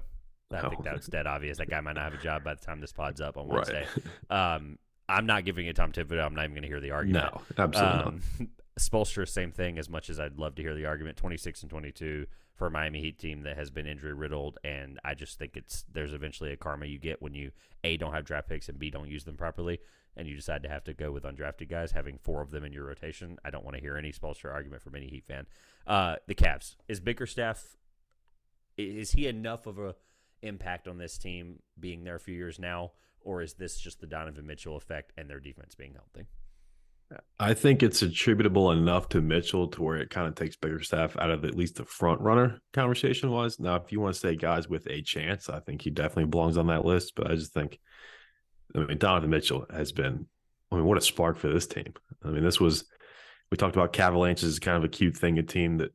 I think that's dead obvious. That guy might not have a job by the time this pod's up on Wednesday. Right. I'm not giving it Tom Thibodeau. I'm not even going to hear the argument. No, absolutely not. Spoelstra, same thing, as much as I'd love to hear the argument. 26 and 22 for a Miami Heat team that has been injury-riddled, and I just think there's eventually a karma you get when you, A, don't have draft picks, and B, don't use them properly, and you decide to have to go with undrafted guys, having 4 of them in your rotation. I don't want to hear any Spoelstra argument from any Heat fan. The Cavs. Is Bickerstaff, is he enough of a impact on this team being there a few years now, or is this just the Donovan Mitchell effect and their defense being healthy? I think it's attributable enough to Mitchell to where it kind of takes Bickerstaff out of at least the front runner conversation wise. Now, if you want to say guys with a chance, I think he definitely belongs on that list. But I just think, Donovan Mitchell has been, what a spark for this team. We talked about Avalanches as kind of a cute thing, a team that,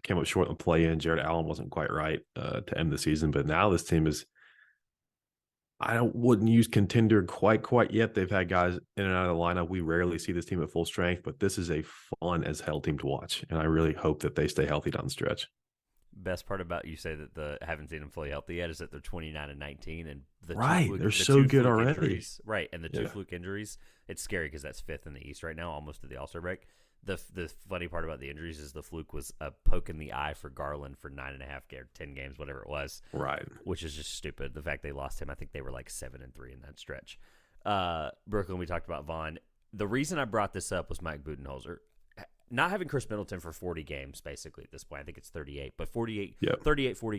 came up short in the play-in. Jared Allen wasn't quite right to end the season. But now this team is, wouldn't use contender quite yet. They've had guys in and out of the lineup. We rarely see this team at full strength, but this is a fun as hell team to watch, and I really hope that they stay healthy down the stretch. Best part about you say that haven't seen them fully healthy yet is that they're 29 and 19, and they're so good already. Injuries, right, and the 2 fluke injuries. It's scary because that's 5th in the East right now, almost to the All-Star break. The funny part about the injuries is the fluke was a poke in the eye for Garland for 9.5 games, 10 games, whatever it was. Right. Which is just stupid. The fact they lost him, I think they were like 7-3 in that stretch. Brooklyn, we talked about Vaughn. The reason I brought this up was Mike Budenholzer. Not having Chris Middleton for 40 games, basically, at this point. I think it's 38. But 40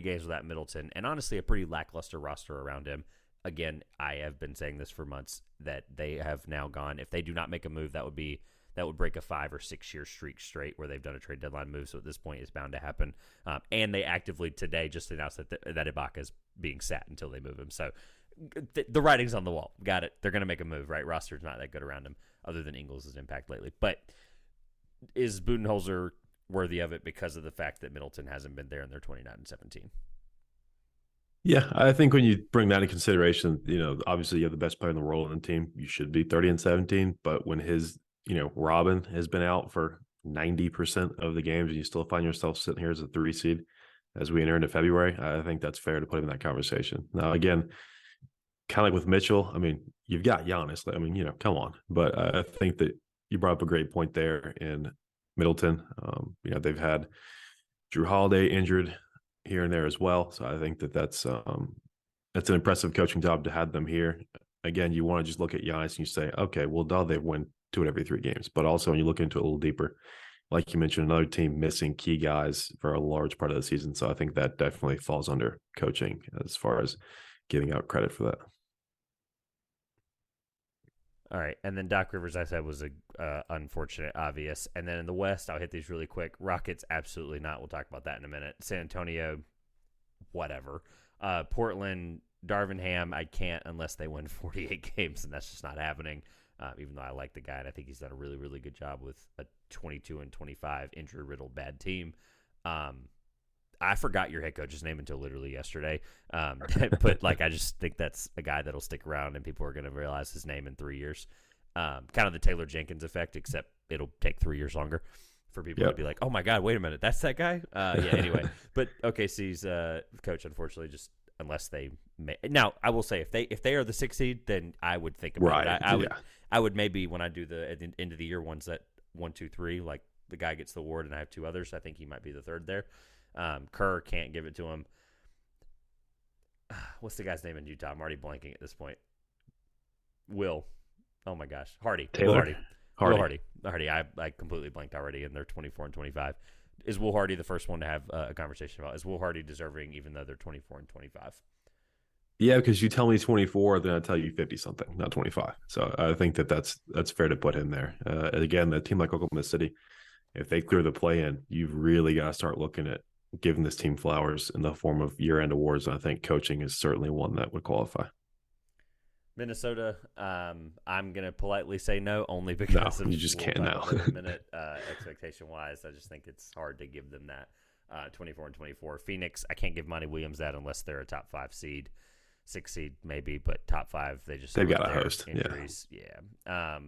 games without Middleton. And honestly, a pretty lackluster roster around him. Again, I have been saying this for months, that they have now gone. If they do not make a move, that would break a 5 or 6 year streak straight where they've done a trade deadline move. So at this point, it's bound to happen. And they actively today just announced that Ibaka is being sat until they move him. So the writing's on the wall. Got it. They're going to make a move, right? Roster's not that good around him, other than Ingles' impact lately. But is Budenholzer worthy of it because of the fact that Middleton hasn't been there and they're 29 and 17? Yeah, I think when you bring that into consideration, obviously you have the best player in the world on the team. You should be 30 and 17. But when his Robin has been out for 90% of the games, and you still find yourself sitting here as a 3 seed as we enter into February, I think that's fair to put him in that conversation. Now, again, kind of like with Mitchell, you've got Giannis. Come on. But I think that you brought up a great point there in Middleton. They've had Drew Holiday injured here and there as well. So I think that's an impressive coaching job to have them here. Again, you want to just look at Giannis and you say, okay, well, they've won 2 out of every 3 games. But also when you look into it a little deeper, like you mentioned, another team missing key guys for a large part of the season. So I think that definitely falls under coaching as far as giving out credit for that. All right, and then Doc Rivers, I said, was a unfortunate, obvious. And then in the West, I'll hit these really quick. Rockets, absolutely not. We'll talk about that in a minute. San Antonio, whatever. Portland, Darvin Ham, I can't unless they win 48 games, and that's just not happening. Even though I like the guy, and I think he's done a really, really good job with a 22 and 25 injury-riddled bad team. I forgot your head coach's name until literally yesterday. But I just think that's a guy that'll stick around and people are going to realize his name in 3 years. Kind of the Taylor Jenkins effect, except it'll take 3 years longer for people to be like, oh my God, wait a minute. That's that guy? Anyway, but OKC's coach, unfortunately, just unless they now I will say if they are the 6th seed, then I would think about it. I would maybe when I do the at the end of the year ones that 1, 2, 3. Like the guy gets the award, and I have 2 others. I think he might be the third there. Kerr can't give it to him. What's the guy's name in Utah? I'm already blanking at this point. Will. Oh my gosh, Hardy. Taylor? Will Hardy. Hardy. Will Hardy. I completely blanked already, and they're 24 and 25. Is Will Hardy the first one to have a conversation about? Is Will Hardy deserving, even though they're 24 and 25? Yeah, because you tell me 24, then I tell you 50 something, not 25. So I think that's fair to put him there. Again, a team like Oklahoma City, if they clear the play-in, you've really got to start looking at giving this team flowers in the form of year-end awards. And I think coaching is certainly one that would qualify. Minnesota, I'm going to politely say no, only because you just can't now. Expectation-wise, I just think it's hard to give them that 24 and 24. Phoenix, I can't give Monty Williams that unless they're a top 5 seed. 6 seed maybe, but top 5 they've got a host injuries. Yeah.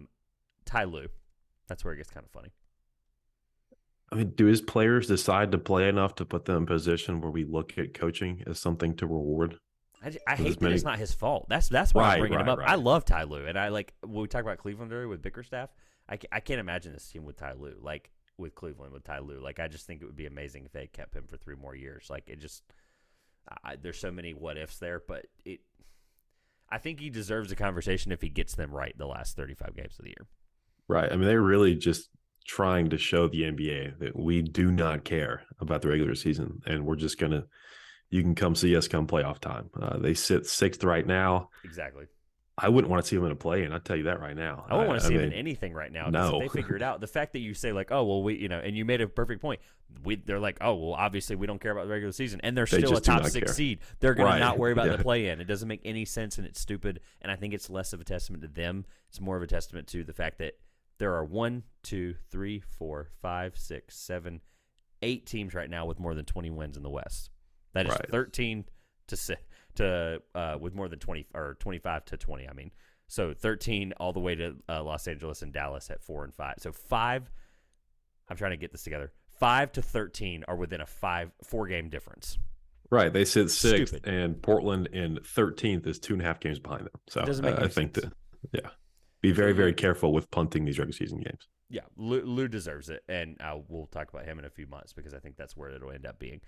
Ty Lue, that's where it gets kind of funny. I mean, do his players decide to play enough to put them in a position where we look at coaching as something to reward? I hate that it's not his fault. That's why I'm bringing him up. Right. I love Ty Lue, and I like when we talk about Cleveland earlier with Bickerstaff. I can't imagine this team with Ty Lue, like with Cleveland with Ty Lue. Like I just think it would be amazing if they kept him for 3 more years. Like it just. There's so many what ifs there, but I think he deserves a conversation if he gets them right the last 35 games of the year. Right. I mean, they're really just trying to show the NBA that we do not care about the regular season, and we're just you can come see us come playoff time. They sit 6th right now. Exactly. I wouldn't want to see them in a play-in. I'll tell you that right now. I wouldn't want to see them in anything right now. No. If they figure it out. The fact that you say like, oh, well, and you made a perfect point. They're like, oh, well, obviously we don't care about the regular season. And they're still a top 6 seed. They're going to not worry about the play-in. It doesn't make any sense, and it's stupid. And I think it's less of a testament to them. It's more of a testament to the fact that there are 1, 2, 3, 4, 5, 6, 7, 8 teams right now with more than 20 wins in the West. That is 13 with more than 20 or 25 to 20. I mean. So 13 all the way to Los Angeles and Dallas at 4 and 5. So 5. I'm trying to get this together. 5 to 13 are within a 4-game difference. Right. They sit 6th, Stupid. and Portland in 13th is 2.5 games behind them. So I think sense. be very, very careful with punting these regular season games. Yeah, Lou deserves it, and we'll talk about him in a few months because I think that's where it'll end up being.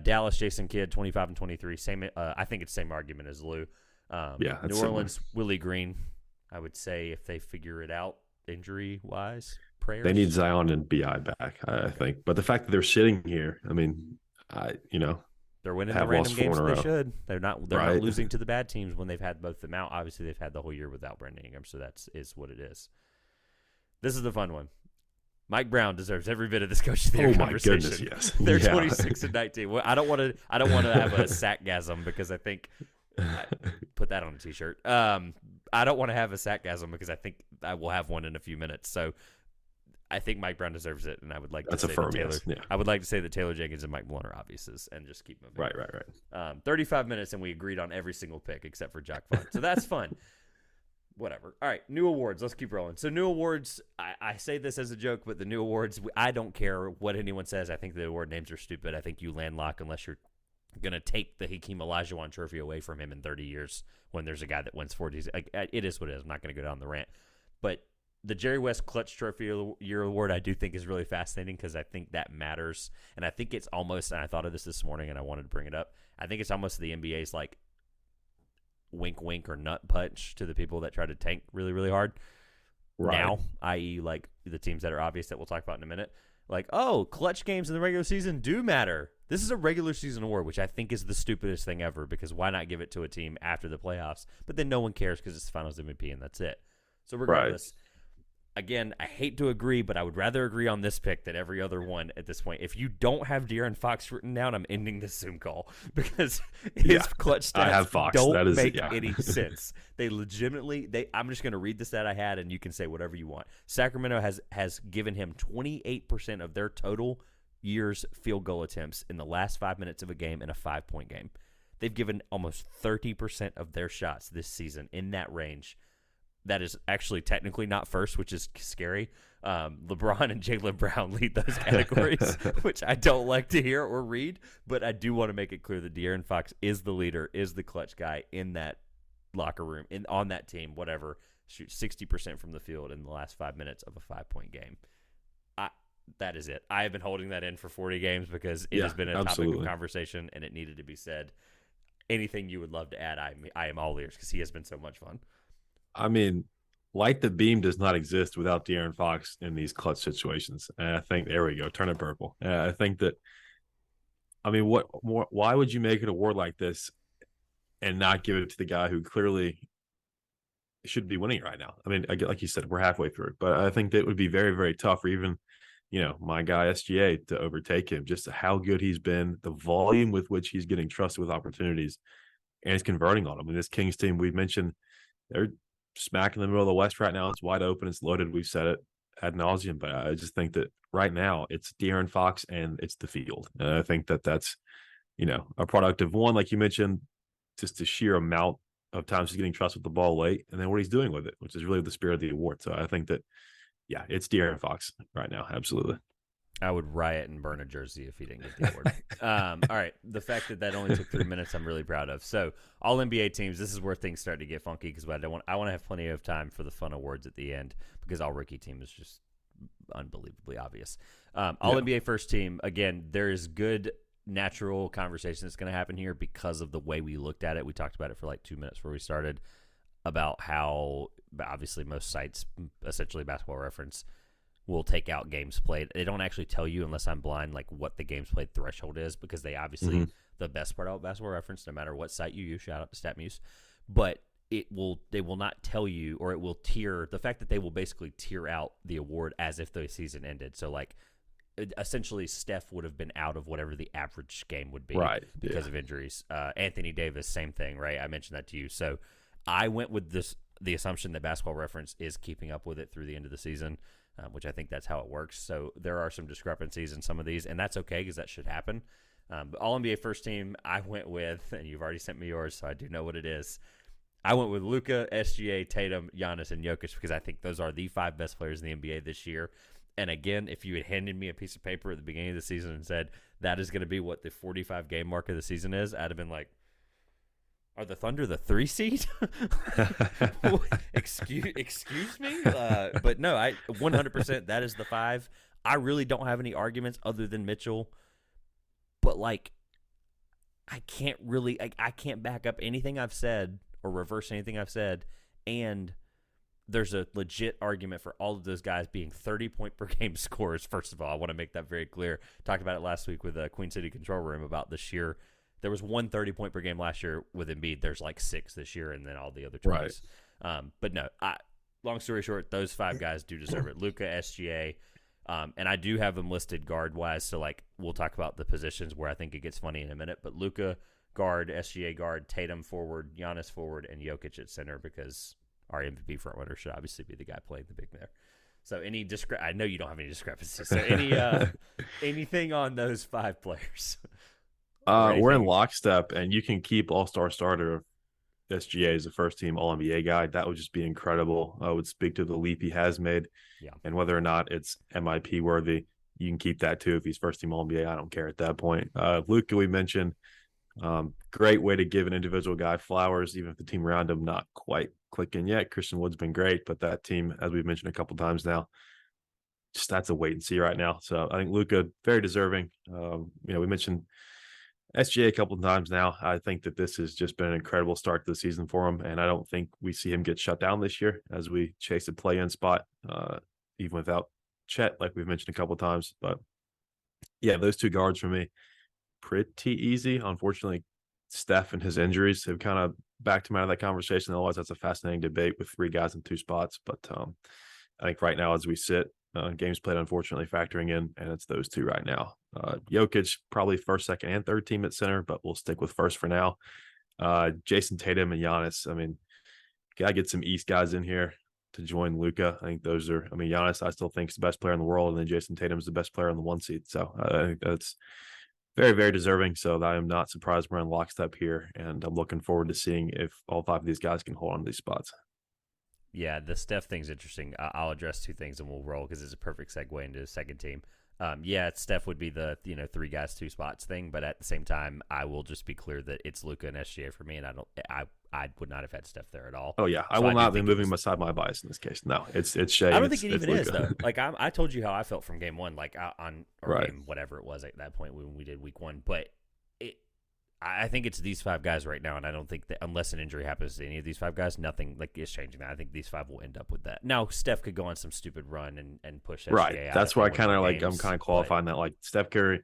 Dallas, Jason Kidd, 25 and 23. Same. I think it's the same argument as Lou. New Orleans, similar. Willie Green, I would say if they figure it out injury-wise, prayers. They need Zion and B.I. back, I think. But the fact that they're sitting here, I mean, they're winning the random games they should. They're not losing to the bad teams when they've had both of them out. Obviously, they've had the whole year without Brandon Ingram, so that is what it is. This is the fun one. Mike Brown deserves every bit of this coach of the year conversation. My goodness, yes. They're 26 and 19. Well, I don't want to have a sackgasm because I think put that on a t-shirt. I don't want to have a sackgasm because I think I will have one in a few minutes. So I think Mike Brown deserves it, and I would like to say that Taylor. Yes. Yeah. I would like to say that Taylor Jenkins and Mike Malone are obvious, and just keep moving. Right. 35 minutes, and we agreed on every single pick except for Jack Font. So that's fun. Whatever. All right, new awards. Let's keep rolling. So new awards, I say this as a joke, but the new awards, I don't care what anyone says. I think the award names are stupid. I think you landlock unless you're going to take the Hakeem Olajuwon trophy away from him in 30 years when there's a guy that wins 40. It is what it is. I'm not going to go down the rant. But the Jerry West Clutch Trophy Year Award I do think is really fascinating because I think that matters. And I think it's almost, and I thought of this morning and I wanted to bring it up, I think it's almost the NBA's like wink wink or nut punch to the people that try to tank really, really hard now, i.e. like the teams that are obvious that we'll talk about in a minute. Like, oh, clutch games in the regular season do matter. This is a regular season award, which I think is the stupidest thing ever because why not give it to a team after the playoffs? But then no one cares because it's the Finals MVP and that's it. So regardless, again, I hate to agree, but I would rather agree on this pick than every other one at this point. If you don't have De'Aaron Fox written down, I'm ending this Zoom call because his clutch stats don't make any sense. They legitimately, I'm just going to read the stat I had, and you can say whatever you want. Sacramento has given him 28% of their total year's field goal attempts in the last 5 minutes of a game in a 5-point game. They've given almost 30% of their shots this season in that range. That is actually technically not first, which is scary. LeBron and Jaylen Brown lead those categories, which I don't like to hear or read, but I do want to make it clear that De'Aaron Fox is the leader, is the clutch guy in that locker room, on that team, whatever. Shoots 60% from the field in the last 5 minutes of a 5-point game. that is it. I have been holding that in for 40 games because it Yeah, has been a topic of absolutely. conversation and it needed to be said. Anything you would love to add, I am all ears because he has been so much fun. I mean, light the beam does not exist without De'Aaron Fox in these clutch situations. And I think there we go, turn it purple. I think that. I mean, what more? Why would you make an award like this and not give it to the guy who clearly should be winning right now? I mean, like you said, we're halfway through, but I think that would be very, very tough for even, my guy SGA to overtake him. Just how good he's been, the volume with which he's getting trusted with opportunities, and he's converting on them. And this Kings team, we've mentioned, they're smack in the middle of the West right now. It's wide open. It's loaded. We've said it ad nauseum, but I just think that right now it's De'Aaron Fox and it's the field. And I think that that's, a product of one, like you mentioned, just the sheer amount of times he's getting trusted with the ball late and then what he's doing with it, which is really the spirit of the award. So I think that, yeah, it's De'Aaron Fox right now. Absolutely. I would riot and burn a jersey if he didn't get the award. All right. The fact that only took 3 minutes, I'm really proud of. So, all NBA teams, this is where things start to get funky because I want to have plenty of time for the fun awards at the end because all rookie team is just unbelievably obvious. All NBA first team, again, there is good natural conversation that's going to happen here because of the way we looked at it. We talked about it for like 2 minutes before we started about how obviously most sites, essentially Basketball Reference, will take out games played. They don't actually tell you unless I'm blind like what the games played threshold is because they obviously the best part about Basketball Reference, no matter what site you use, shout out to StatMuse, but they will not tell you, or it will tier the fact that they will basically tier out the award as if the season ended. So like essentially Steph would have been out of whatever the average game would be because of injuries. Anthony Davis, same thing, right? I mentioned that to you. So I went with the assumption that Basketball Reference is keeping up with it through the end of the season. Which I think that's how it works. So there are some discrepancies in some of these, and that's okay because that should happen. But All-NBA first team, I went with, and you've already sent me yours, so I do know what it is. I went with Luka, SGA, Tatum, Giannis, and Jokic because I think those are the 5 best players in the NBA this year. And again, if you had handed me a piece of paper at the beginning of the season and said that is going to be what the 45-game mark of the season is, I'd have been like, are the Thunder the 3 seed? excuse me? But no, 100% that is the 5. I really don't have any arguments other than Mitchell. But like, I can't back up anything I've said or reverse anything I've said. And there's a legit argument for all of those guys being 30-point per game scorers. First of all, I want to make that very clear. Talked about it last week with Queen City Control Room about the sheer. There was 1 30-point per game last year with Embiid. There's like 6 this year, and then all the other 20s. Right. But no, long story short, those 5 guys do deserve it. Luka, SGA, and I do have them listed guard-wise, so like we'll talk about the positions where I think it gets funny in a minute. But Luka, guard, SGA, guard, Tatum, forward, Giannis, forward, and Jokic at center because our MVP frontrunner should obviously be the guy playing the big there. So I know you don't have any discrepancies. So anything on those 5 players? We're in lockstep, and you can keep all-star starter SGA as a first-team All-NBA guy. That would just be incredible. I would speak to the leap he has made, and whether or not it's MIP worthy, you can keep that too if he's first-team All-NBA. I don't care at that point. Luka, we mentioned, great way to give an individual guy flowers, even if the team around him not quite clicking yet. Christian Wood's been great, but that team, as we've mentioned a couple times now, just that's a wait and see right now. So I think Luka very deserving. We mentioned SGA a couple of times now. I think that this has just been an incredible start to the season for him, and I don't think we see him get shut down this year as we chase a play-in spot, even without Chet, like we've mentioned a couple of times. But yeah, those 2 guards for me, pretty easy. Unfortunately, Steph and his injuries have kind of backed him out of that conversation. Otherwise, that's a fascinating debate with 3 guys in 2 spots. But I think right now, as we sit, games played unfortunately factoring in, and it's those 2 right now. Jokic probably first, second, and third team at center, but we'll stick with first for now. Jason Tatum and Giannis. I mean, gotta get some East guys in here to join Luka. I think those are. I mean, Giannis I still think is the best player in the world, and then Jason Tatum is the best player on the 1 seed. So I think that's very, very deserving. So I am not surprised we're in lockstep here, and I'm looking forward to seeing if all 5 of these guys can hold on to these spots. Yeah, the Steph thing's interesting. I'll address 2 things and we'll roll because it's a perfect segue into the second team. Steph would be the 3 guys, 2 spots thing, but at the same time, I will just be clear that it's Luka and SGA for me, and I would not have had Steph there at all. Oh yeah, I So will I do not be think it moving was. beside my bias in this case. No, it's Shea I and don't think it it's even is Luka. though. Like I told you how I felt from game one, like on or Right. game whatever it was at that point when we did week one. But it, I think it's these five guys right now, and I don't think that unless an injury happens to any of these five guys, nothing like is changing that. I think these five will end up with that. Now Steph could go on some stupid run and push SGA Right. out That's if they why I win kind more of like I'm games, kind of but qualifying that like Steph Curry,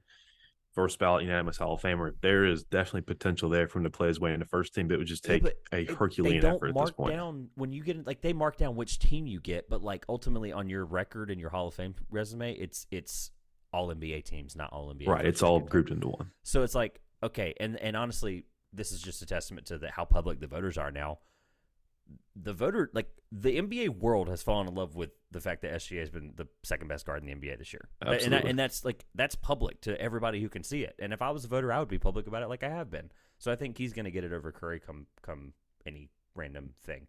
first ballot unanimous Hall of Famer. There is definitely potential there for him to play his way in the first team, but it would just yeah, take but a they Herculean don't effort at this mark point. down when you get like they mark down which team you get, but like ultimately on your record and your Hall of Fame resume, it's all NBA teams, not all NBA. Right. It's all grouped into one. So it's like okay, and honestly, this is just a testament to how public the voters are now. The NBA world has fallen in love with the fact that SGA has been the second best guard in the NBA this year. Absolutely. And that's public to everybody who can see it. And if I was a voter, I would be public about it like I have been. So I think he's going to get it over Curry come any random thing.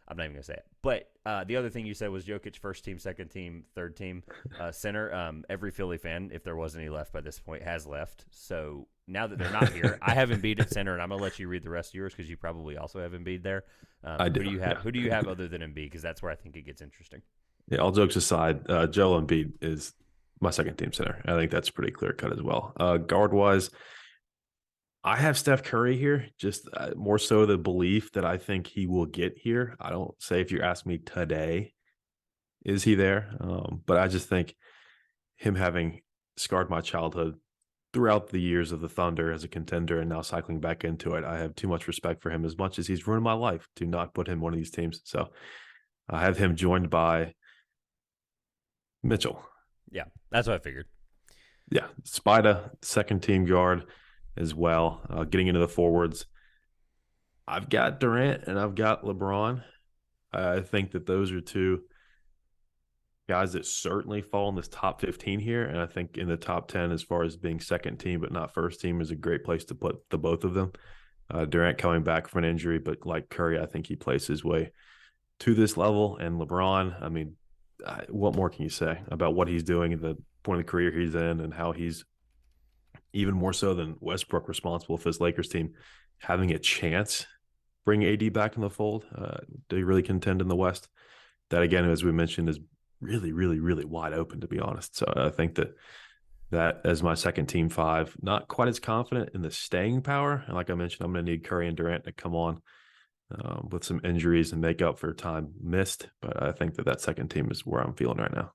I'm not even going to say it. But the other thing you said was Jokic, first team, second team, third team, center. Every Philly fan, if there was any left by this point, has left. So now that they're not here, I have Embiid at center, and I'm going to let you read the rest of yours because you probably also have Embiid there. I do. Who do you have other than Embiid? Because that's where I think it gets interesting. Yeah, all jokes aside, Joel Embiid is my second team center. I think that's pretty clear cut as well. Guard wise, I have Steph Curry here, just more so the belief that I think he will get here. I don't say if you ask me today, is he there? But I just think him having scarred my childhood throughout the years of the Thunder as a contender and now cycling back into it, I have too much respect for him as much as he's ruined my life to not put him in one of these teams. So I have him joined by Mitchell. Yeah, that's what I figured. Yeah, Spida, second team guard as well. Getting into the forwards, I've got Durant and I've got LeBron. I think that those are two guys that certainly fall in this top 15 here. And I think in the top 10, as far as being second team but not first team, is a great place to put the both of them. Durant coming back from an injury, but like Curry, I think he plays his way to this level. And LeBron, I mean, what more can you say about what he's doing at the point of the career he's in and how he's even more so than Westbrook responsible for his Lakers team having a chance bring AD back in the fold? Do you really contend in the West? That, again, as we mentioned, is really, really, really wide open, to be honest. So I think that as my second team five, not quite as confident in the staying power. And like I mentioned, I'm going to need Curry and Durant to come on with some injuries and make up for time missed. But I think that second team is where I'm feeling right now.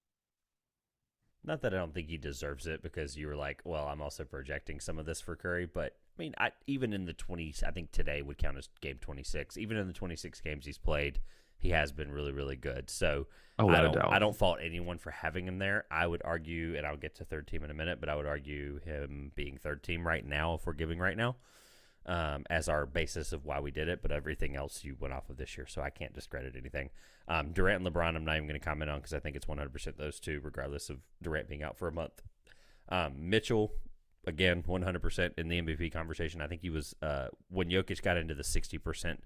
Not that I don't think he deserves it because you were like, well, I'm also projecting some of this for Curry. But, I mean, even in the 20s, I think today would count as game 26. Even in the 26 games he's played, he has been really, really good. So I don't fault anyone for having him there. I would argue, and I'll get to third team in a minute, but I would argue him being third team right now, if we're giving right now, as our basis of why we did it. But everything else you went off of this year, so I can't discredit anything. Durant and LeBron, I'm not even going to comment on because I think it's 100% those two, regardless of Durant being out for a month. Mitchell, again, 100% in the MVP conversation. I think he was, when Jokic got into the 60%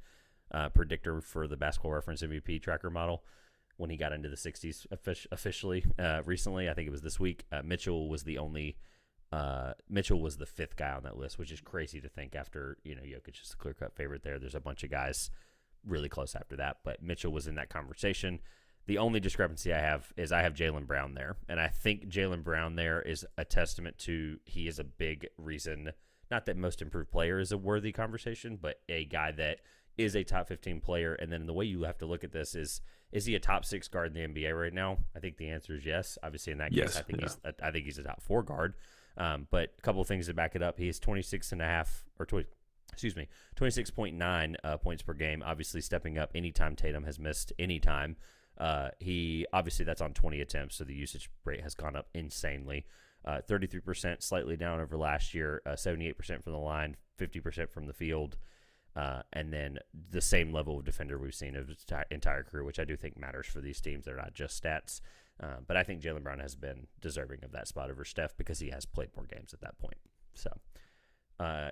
predictor for the Basketball Reference MVP tracker model, when he got into the 60s officially recently, I think it was this week, Mitchell was the fifth guy on that list, which is crazy to think after, Jokic is the clear-cut favorite there. There's a bunch of guys really close after that, but Mitchell was in that conversation. The only discrepancy I have is I have Jaylen Brown there, and I think Jaylen Brown there is a testament to he is a big reason, not that most improved player is a worthy conversation, but a guy that is a top 15 player. And then the way you have to look at this is he a top 6 guard in the NBA right now? I think the answer is yes. Obviously, in that case, I think he's a top 4 guard. But a couple of things to back it up. He is 26.9 points per game, obviously stepping up anytime Tatum has missed any time. He obviously that's on 20 attempts, so the usage rate has gone up insanely. 33%, slightly down over last year, 78% from the line, 50% from the field. And then the same level of defender we've seen of his entire career, which I do think matters for these teams. They're not just stats. But I think Jaylen Brown has been deserving of that spot over Steph because he has played more games at that point. So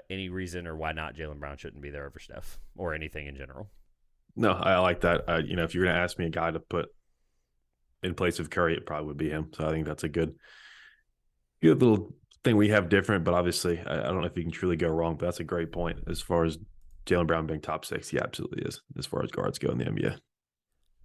any reason or why not Jaylen Brown shouldn't be there over Steph or anything in general? No, I like that. If you're going to ask me a guy to put in place of Curry, it probably would be him. So I think that's a good little thing we have different. But obviously, I don't know if you can truly go wrong. But that's a great point as far as Jaylen Brown being top 6, he absolutely is as far as guards go in the NBA.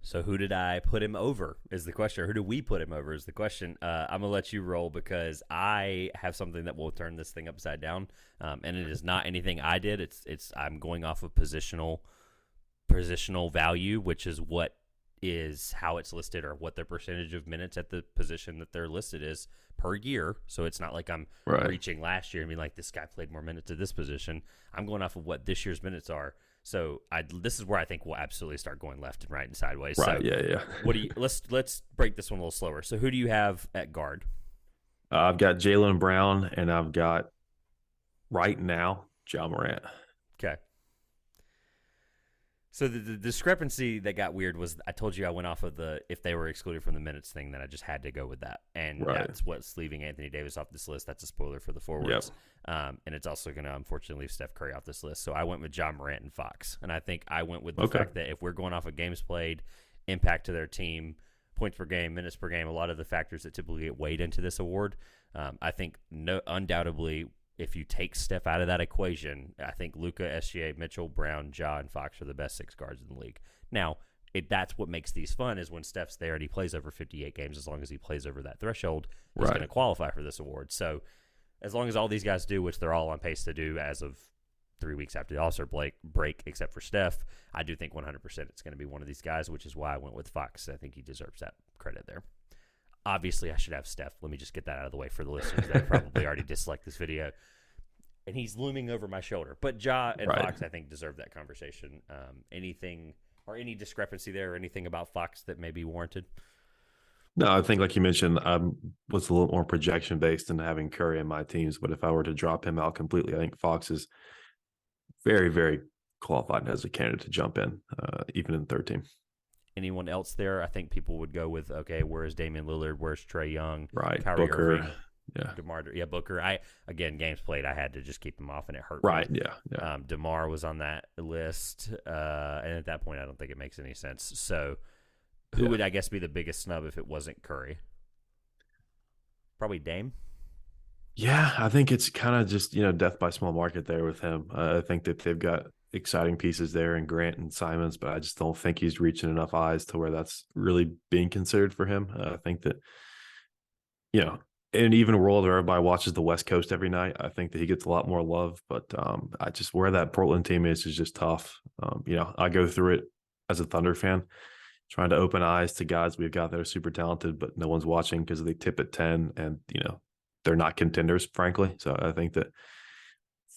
So who did I put him over is the question. Or who do we put him over is the question. I'm going to let you roll because I have something that will turn this thing upside down. And it is not anything I did. It's I'm going off of positional value, which is how it's listed or what their percentage of minutes at the position that they're listed is per year. So it's not like I'm reaching last year and being like, this guy played more minutes at this position. I'm going off of what this year's minutes are. So this is where I think we'll absolutely start going left and right and sideways. Right, so yeah. What do you? Let's break this one a little slower. So who do you have at guard? I've got Jaylen Brown, and I've got right now Ja Morant. Okay. So the discrepancy that got weird was I told you I went off of the if they were excluded from the minutes thing, then I just had to go with that. And that's what's leaving Anthony Davis off this list. That's a spoiler for the forwards. Yep. And it's also going to unfortunately leave Steph Curry off this list. So I went with Ja Morant and Fox. And I think I went with the fact that if we're going off of games played, impact to their team, points per game, minutes per game, a lot of the factors that typically get weighed into this award, I think undoubtedly if you take Steph out of that equation, I think Luka, SGA, Mitchell, Brown, Ja, and Fox are the best 6 guards in the league. Now, that's what makes these fun is when Steph's there and he plays over 58 games, as long as he plays over that threshold, he's going to qualify for this award. So as long as all these guys do, which they're all on pace to do as of 3 weeks after the All-Star break, except for Steph, I do think 100% it's going to be one of these guys, which is why I went with Fox. I think he deserves that credit there. Obviously, I should have Steph. Let me just get that out of the way for the listeners that probably already disliked this video. And he's looming over my shoulder. But Ja and Fox, I think, deserve that conversation. Anything or any discrepancy there or anything about Fox that may be warranted? No, I think like you mentioned, was a little more projection-based than having Curry in my teams. But if I were to drop him out completely, I think Fox is very, very qualified as a candidate to jump in, even in the third team. Anyone else there? I think people would go with, okay, where's Damian Lillard? Where's Trae Young? Right. Kyrie Booker. Irving, yeah. DeMar. Yeah, Booker. Games played, I had to just keep him off, and it hurt me. Yeah. DeMar was on that list. And at that point, I don't think it makes any sense. So who would, I guess, be the biggest snub if it wasn't Curry? Probably Dame. Yeah, I think it's kind of just, death by small market there with him. I think that they've got exciting pieces there in Grant and Simons, but I just don't think he's reaching enough eyes to where that's really being considered for him. I think that, in even a world where everybody watches the West Coast every night, I think that he gets a lot more love. But I just where that Portland team is just tough. I go through it as a Thunder fan, trying to open eyes to guys we've got that are super talented, but no one's watching because they tip at 10 and, they're not contenders, frankly. So I think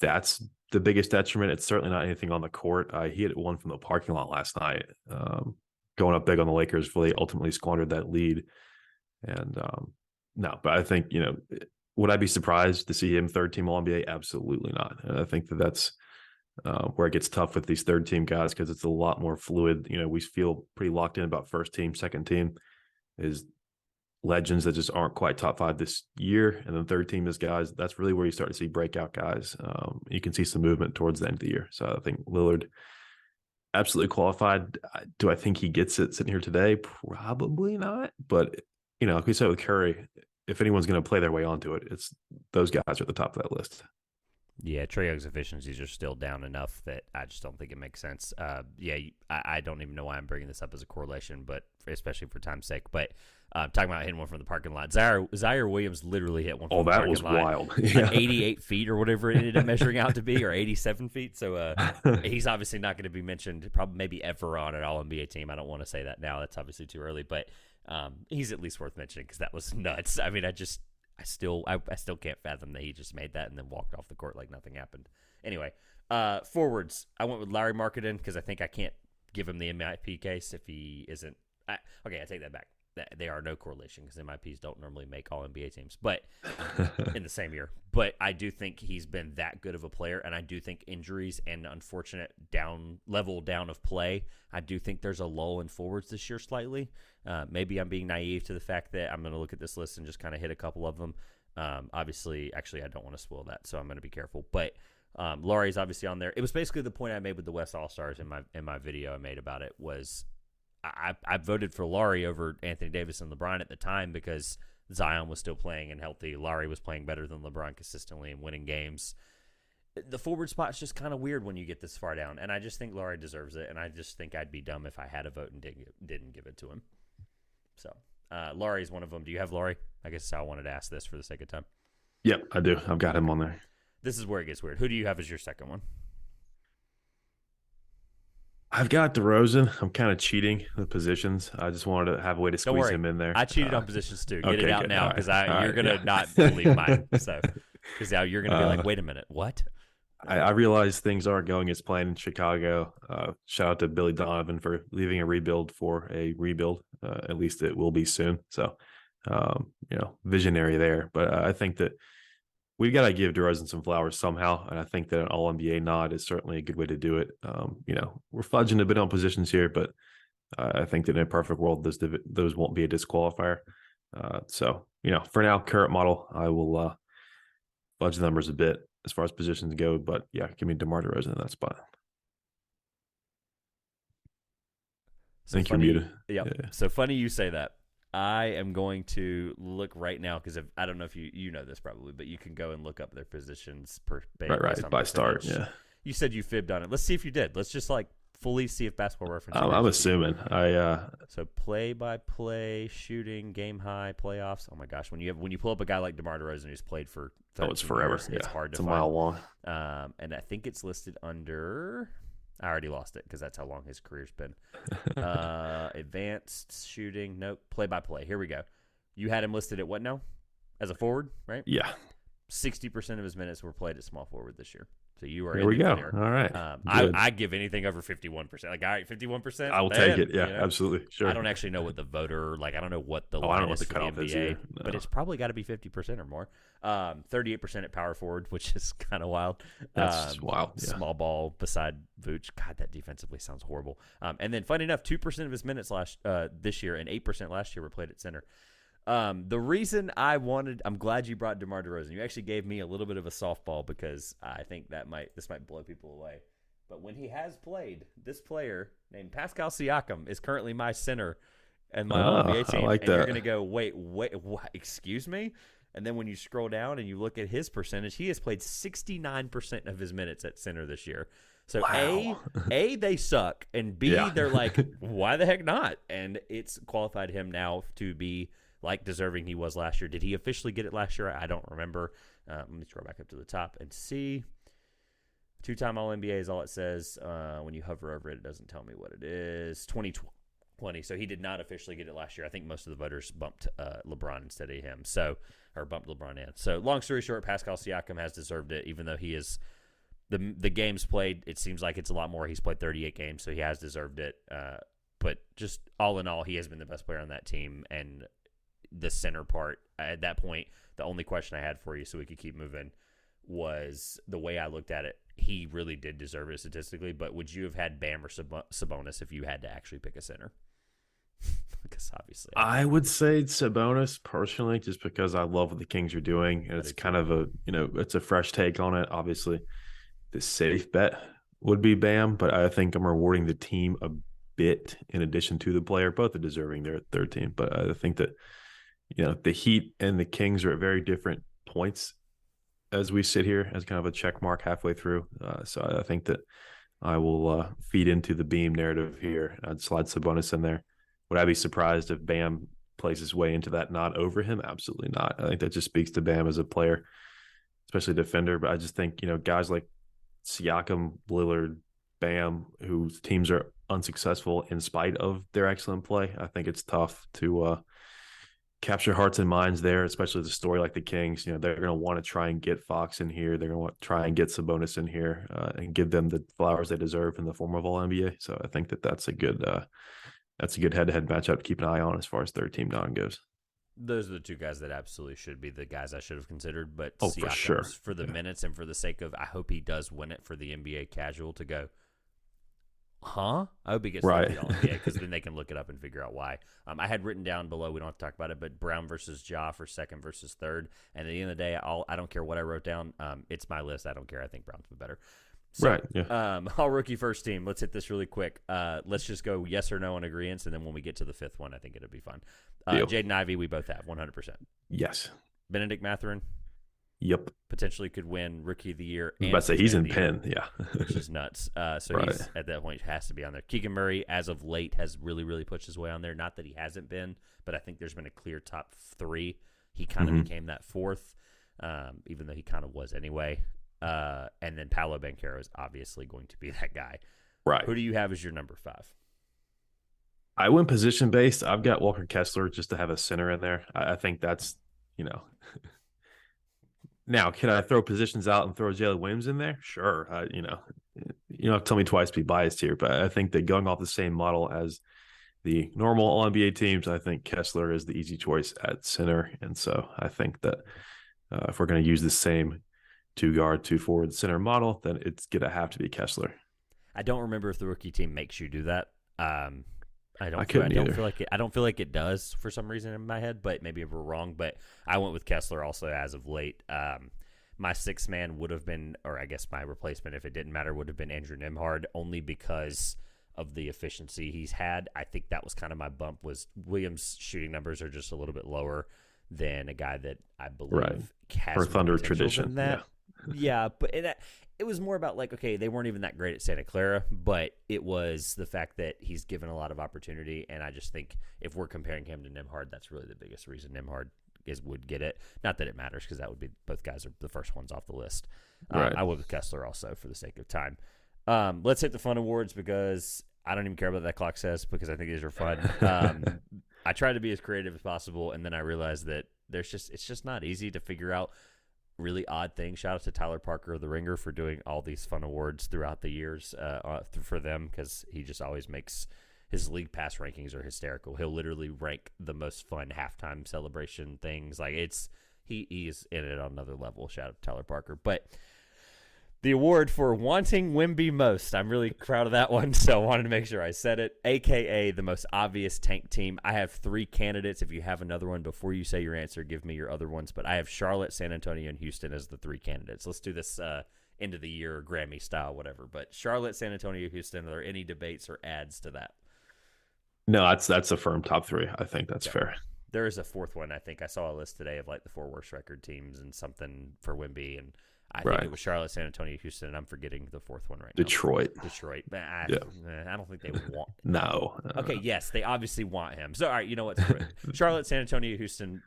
that's the biggest detriment. It's certainly not anything on the court. He hit one from the parking lot last night, going up big on the Lakers before they ultimately squandered that lead. And no, but I think, would I be surprised to see him third team All-NBA? Absolutely not. And I think that's where it gets tough with these third team guys because it's a lot more fluid. We feel pretty locked in about first team, second team is legends that just aren't quite top 5 this year. And then third team is guys, that's really where you start to see breakout guys. You can see some movement towards the end of the year. So I think Lillard absolutely qualified. Do I think he gets it sitting here today? Probably not. But, like we said with Curry, if anyone's going to play their way onto it, it's those guys are at the top of that list. Yeah, Trae Young's efficiencies are still down enough that I just don't think it makes sense. I don't even know why I'm bringing this up as a correlation, but especially for time's sake. But talking about hitting one from the parking lot, Zaire Williams literally hit one from the parking lot. Oh, that was wild. Like 88 feet or whatever it ended up measuring out to be, or 87 feet. So he's obviously not going to be mentioned probably maybe ever on an All-NBA team. I don't want to say that now. That's obviously too early. But he's at least worth mentioning because that was nuts. I mean, I still can't fathom that he just made that and then walked off the court like nothing happened. Anyway, forwards, I went with Larry Marketing because I think I can't give him the MIP case if he isn't. I take that back. They are no correlation because MIPs don't normally make all NBA teams, but in the same year. But I do think he's been that good of a player, and I do think injuries and unfortunate level down of play, I do think there's a lull in forwards this year slightly. Maybe I'm being naive to the fact that I'm going to look at this list and just kind of hit a couple of them. Obviously, I don't want to spoil that, so I'm going to be careful. But Laurie's obviously on there. It was basically the point I made with the West All-Stars in my video I made about it was I voted for Laurie over Anthony Davis and LeBron at the time because Zion was still playing and healthy. Laurie was playing better than LeBron consistently and winning games. the forward spot's just kind of weird when you get this far down, and I just think Laurie deserves it, and I just think I'd be dumb if I had a vote and didn't give it to him. So Laurie's one of them. Do you have Laurie? I guess I wanted to ask this for the sake of time. Yep, I do. I've got him on there. This is where it gets weird. Who do you have as your second one? I've got DeRozan. I'm kind of cheating the positions. I just wanted to have a way to Don't squeeze worry. him in there. I cheated on positions too. Get okay, it out good. now All because right. you're gonna yeah. not believe mine. So because now you're gonna be like, wait a minute, what? I realize things aren't going as planned in Chicago. Shout out to Billy Donovan for leaving a rebuild for a rebuild. At least it will be soon. So, visionary there. But I think that we've got to give DeRozan some flowers somehow. And I think that an All NBA nod is certainly a good way to do it. We're fudging a bit on positions here, but I think that in a perfect world, those won't be a disqualifier. For now, current model, I will fudge the numbers a bit as far as positions go, but yeah, give me DeMar DeRozan in that spot. So I think funny, you're muted. Yep. Yeah. So funny you say that. I am going to look right now because I don't know if you know this probably, but you can go and look up their positions right by start. Yeah. You said you fibbed on it. Let's see if you did. Let's just fully see if Basketball Reference. I'm assuming. So play-by-play, shooting, game high, playoffs. Oh my gosh, when you pull up a guy like DeMar DeRozan who's played for 13 it's forever. Years, it's hard to find. It's a mile long. And I think it's listed under. I already lost it because that's how long his career's been. Advanced shooting. Nope. Play-by-play. Here we go. You had him listed at what now? As a forward, right? Yeah. 60% of his minutes were played at small forward this year. So you are there in we the go. clear. All right. I give anything over 51%. Like, all right, 51%. I will take it. Yeah, absolutely. Sure. I don't actually know what the voter, I don't know what the I line don't know is what the for the cutoff is NBA, either. No. but it's probably got to be 50% or more. 38% at power forward, which is kind of wild. That's wild. Yeah. Small ball beside Vooch. God, that defensively sounds horrible. And then, funny enough, 2% of his minutes this year and 8% last year were played at center. The reason I'm glad you brought DeMar DeRozan. You actually gave me a little bit of a softball because I think this might blow people away. But when he has played, this player named Pascal Siakam is currently my center and my All-NBA team. I like and that. You're going to go, wait, what, excuse me? And then when you scroll down and you look at his percentage, he has played 69% of his minutes at center this year. So wow. A, they suck, and B, they're like, why the heck not? And it's qualified him now to be deserving he was last year. Did he officially get it last year? I don't remember. Let me scroll back up to the top and see. Two-time All-NBA is all it says. When you hover over it, it doesn't tell me what it is. 2020. So he did not officially get it last year. I think most of the voters bumped LeBron instead of him. Or bumped LeBron in. So long story short, Pascal Siakam has deserved it, even though he is the games played. It seems like it's a lot more. He's played 38 games, so he has deserved it. But just all in all, he has been the best player on that team. And the center part, at that point, the only question I had for you so we could keep moving was the way I looked at it. He really did deserve it statistically, but would you have had Bam or Sabonis if you had to actually pick a center? Because obviously, I would say Sabonis personally, just because I love what the Kings are doing, and it's kind of it's a fresh take on it. Obviously, the safe bet would be Bam, but I think I'm rewarding the team a bit in addition to the player. Both are deserving their third team, but I think that the Heat and the Kings are at very different points as we sit here as kind of a check mark halfway through. So I think that I will feed into the Beam narrative here. I'd slide Sabonis in there. Would I be surprised if Bam plays his way into that nod over him? Absolutely not. I think that just speaks to Bam as a player, especially a defender. But I just think, guys like Siakam, Lillard, Bam, whose teams are unsuccessful in spite of their excellent play, I think it's tough to capture hearts and minds there, especially the story like the Kings. They're going to want to try and get Fox in here. They're going to want to try and get Sabonis in here and give them the flowers they deserve in the form of All NBA. So I think that's a good head-to-head matchup to keep an eye on as far as third team nod goes. Those are the two guys that absolutely should be the guys I should have considered. But for sure, for the minutes and for the sake of, I hope he does win it for the NBA casual to go, huh? I hope he gets right. the All-NBA because then they can look it up and figure out why. I had written down below, we don't have to talk about it, but Brown versus Ja for second versus third. And at the end of the day, I don't care what I wrote down. It's my list. I don't care. I think Brown's been better. So, right. Yeah. All rookie first team. Let's hit this really quick. Let's just go yes or no on agreeance, and then when we get to the fifth one, I think it'll be fun. Jaden Ivey, we both have 100%. Yes. Benedict Mathurin. Yep. Potentially could win Rookie of the Year I was and about to say Sixth he's Man of in the Year, Penn. Yeah. which is nuts. So Right. he's at that point has to be on there. Keegan Murray, as of late, has really, really pushed his way on there. Not that he hasn't been, but I think there's been a clear top 3. He kind of became that 4th, even though he kind of was anyway. And then Paolo Banchero is obviously going to be that guy. Right. Who do you have as your number 5? I went position based. I've got Walker Kessler just to have a center in there. I think that's, now, can I throw positions out and throw Jalen Williams in there? Sure. You don't have to tell me twice to be biased here, but I think that going off the same model as the normal All NBA teams, I think Kessler is the easy choice at center. And so I think that if we're going to use the same 2-guard, 2-forward center model, then it's going to have to be Kessler. I don't remember if the rookie team makes you do that. I don't feel like it does for some reason in my head, but maybe we're wrong. But I went with Kessler also as of late. My 6th man would have been, or I guess my replacement, if it didn't matter, would have been Andrew Nembhard, only because of the efficiency he's had. I think that was kind of my bump. Was Williams' shooting numbers are just a little bit lower than a guy that I believe has or Thunder potential tradition. than that. Yeah, but it was more about like, okay, they weren't even that great at Santa Clara, but it was the fact that he's given a lot of opportunity, and I just think if we're comparing him to Nembhard, that's really the biggest reason Nembhard would get it. Not that it matters, because that would be both guys are the first ones off the list. Right. I went with Kessler also for the sake of time. Let's hit the fun awards, because I don't even care about that clock says, because I think these are fun. I tried to be as creative as possible, and then I realized that it's just not easy to figure out really odd things. Shout out to Tyler Parker of The Ringer for doing all these fun awards throughout the years for them, because he just always makes his league pass rankings are hysterical. He'll literally rank the most fun halftime celebration things. Like he is in it on another level. Shout out to Tyler Parker. But the award for wanting Wemby most, I'm really proud of that one, so I wanted to make sure I said it. AKA the most obvious tank team. I have 3 candidates. If you have another one, before you say your answer, give me your other ones. But I have Charlotte, San Antonio, and Houston as the 3 candidates. Let's do this end of the year Grammy style, whatever. But Charlotte, San Antonio, Houston, are there any debates or adds to that? No, that's a firm top 3. I think that's fair. There is a 4th one. I think I saw a list today of like the 4 worst record teams and something for Wemby, and I think it was Charlotte, San Antonio, Houston, and I'm forgetting the 4th one right now. Detroit. But I don't think they would want. No. Okay, yes, they obviously want him. So, all right, you know what? Charlotte, San Antonio, Houston,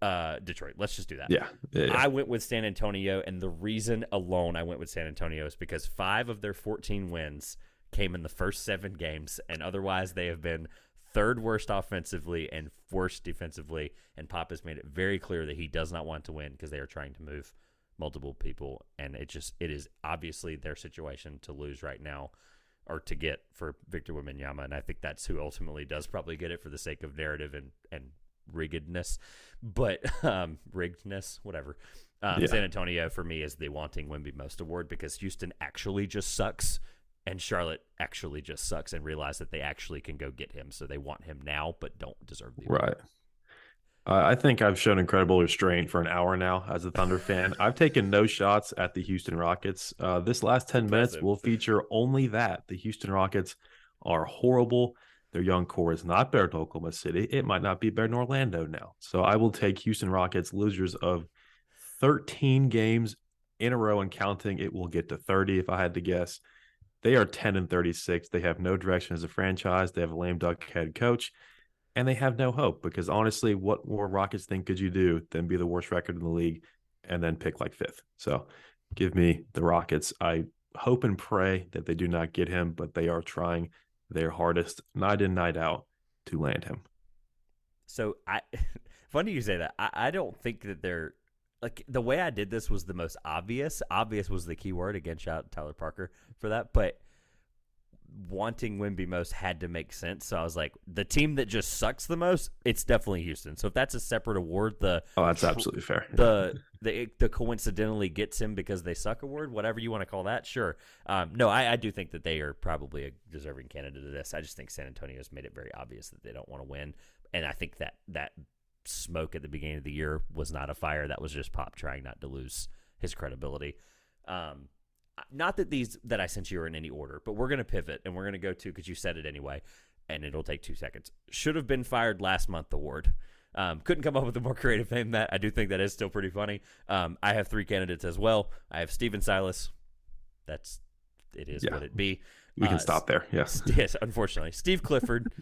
Detroit. Let's just do that. Yeah. I went with San Antonio, and the reason alone I went with San Antonio is because 5 of their 14 wins came in the first 7 games, and otherwise they have been 3rd worst offensively and worst defensively, and Pop has made it very clear that he does not want to win because they are trying to move multiple people, and it is obviously their situation to lose right now, or to get for Victor Wembanyama, and I think that's who ultimately does probably get it for the sake of narrative and riggedness, but riggedness, whatever. San Antonio for me is the wanting Wemby most award, because Houston actually just sucks, and Charlotte actually just sucks, and realize that they actually can go get him, so they want him now, but don't deserve the award. Right. I think I've shown incredible restraint for an hour now as a Thunder fan. I've taken no shots at the Houston Rockets. This last 10 minutes will feature only that. The Houston Rockets are horrible. Their young core is not better than Oklahoma City. It might not be better than Orlando now. So I will take Houston Rockets, losers of 13 games in a row and counting. It will get to 30 if I had to guess. They are 10-36. They have no direction as a franchise. They have a lame duck head coach. And they have no hope, because honestly, what more Rockets think could you do than be the worst record in the league and then pick like 5th? So give me the Rockets. I hope and pray that they do not get him, but they are trying their hardest night in, night out to land him. So funny you say that. I don't think that they're like, the way I did this was the most obvious. Obvious was the key word. Again, shout out to Tyler Parker for that. But wanting Wemby most had to make sense. So I was like, the team that just sucks the most, it's definitely Houston. So if that's a separate award, that's absolutely fair. The coincidentally gets him because they suck award, whatever you want to call that, sure. No, I do think that they are probably a deserving candidate of this. I just think San Antonio has made it very obvious that they don't want to win, and I think that smoke at the beginning of the year was not a fire. That was just Pop trying not to lose his credibility. Not that these that I sent you are in any order, but we're going to pivot, and we're going to go to, because you said it anyway, and it'll take 2 seconds. Should have been fired last month award. Couldn't come up with a more creative name than that. I do think that is still pretty funny. I have 3 candidates as well. I have Steven Silas. It is what it be. We can stop there. Yes. Yes, unfortunately. Steve Clifford.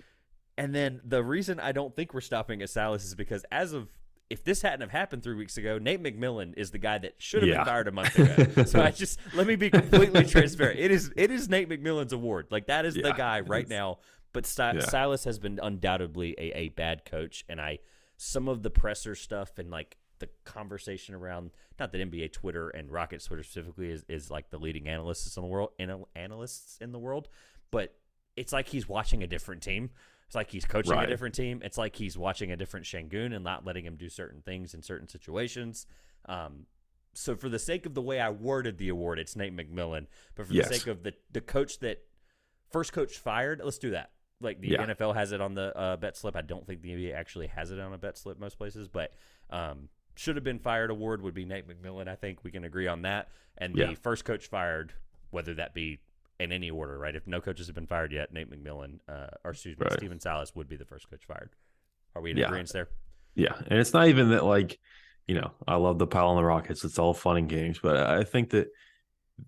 And then the reason I don't think we're stopping at Silas is because if this hadn't have happened 3 weeks ago, Nate McMillan is the guy that should have been fired a month ago. So let me be completely transparent. It is Nate McMillan's award. Like, that is the guy right now. But Silas has been undoubtedly a bad coach, and some of the presser stuff and like the conversation around, not that NBA Twitter and Rockets Twitter specifically is like the leading analysts in the world, but it's like he's watching a different team. It's like he's coaching a different team. It's like he's watching a different Şengün and not letting him do certain things in certain situations. So for the sake of the way I worded the award, it's Nate McMillan. But for the sake of the coach that first coach fired, let's do that. Like the NFL has it on the bet slip. I don't think the NBA actually has it on a bet slip most places, but should have been fired award would be Nate McMillan. I think we can agree on that. And the first coach fired, whether that be in any order, right? If no coaches have been fired yet, Nate McMillan, Steven Silas would be the first coach fired. Are we in agreement there? Yeah, and it's not even that, like, I love the pile on the Rockets. It's all fun and games, but I think that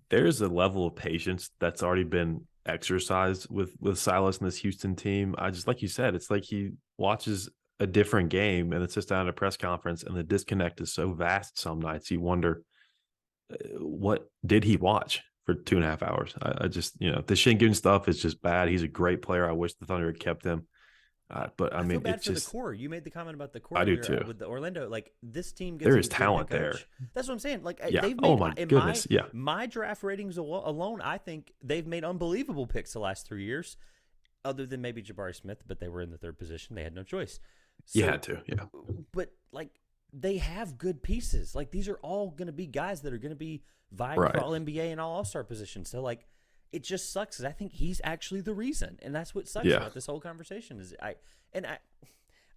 there's a level of patience that's already been exercised with Silas and this Houston team. I just, like you said, it's like he watches a different game and it's just down at a press conference, and the disconnect is so vast some nights you wonder, what did he watch for 2.5 hours? I just, the Şengün stuff is just bad. He's a great player. I wish the Thunder had kept him. But I mean, feel bad it's for just the core. You made the comment about the core. I do too. With the Orlando, like, this team gets there is talent there. That's what I'm saying. Like, they've made, my goodness, my draft ratings alone, I think they've made unbelievable picks the last 3 years, other than maybe Jabari Smith, but they were in the 3rd position. They had no choice. So, you had to, But like, they have good pieces. Like, these are all going to be guys that are going to be vying for all NBA and all All-Star positions. So like, it just sucks. I think he's actually the reason, and that's what sucks about this whole conversation.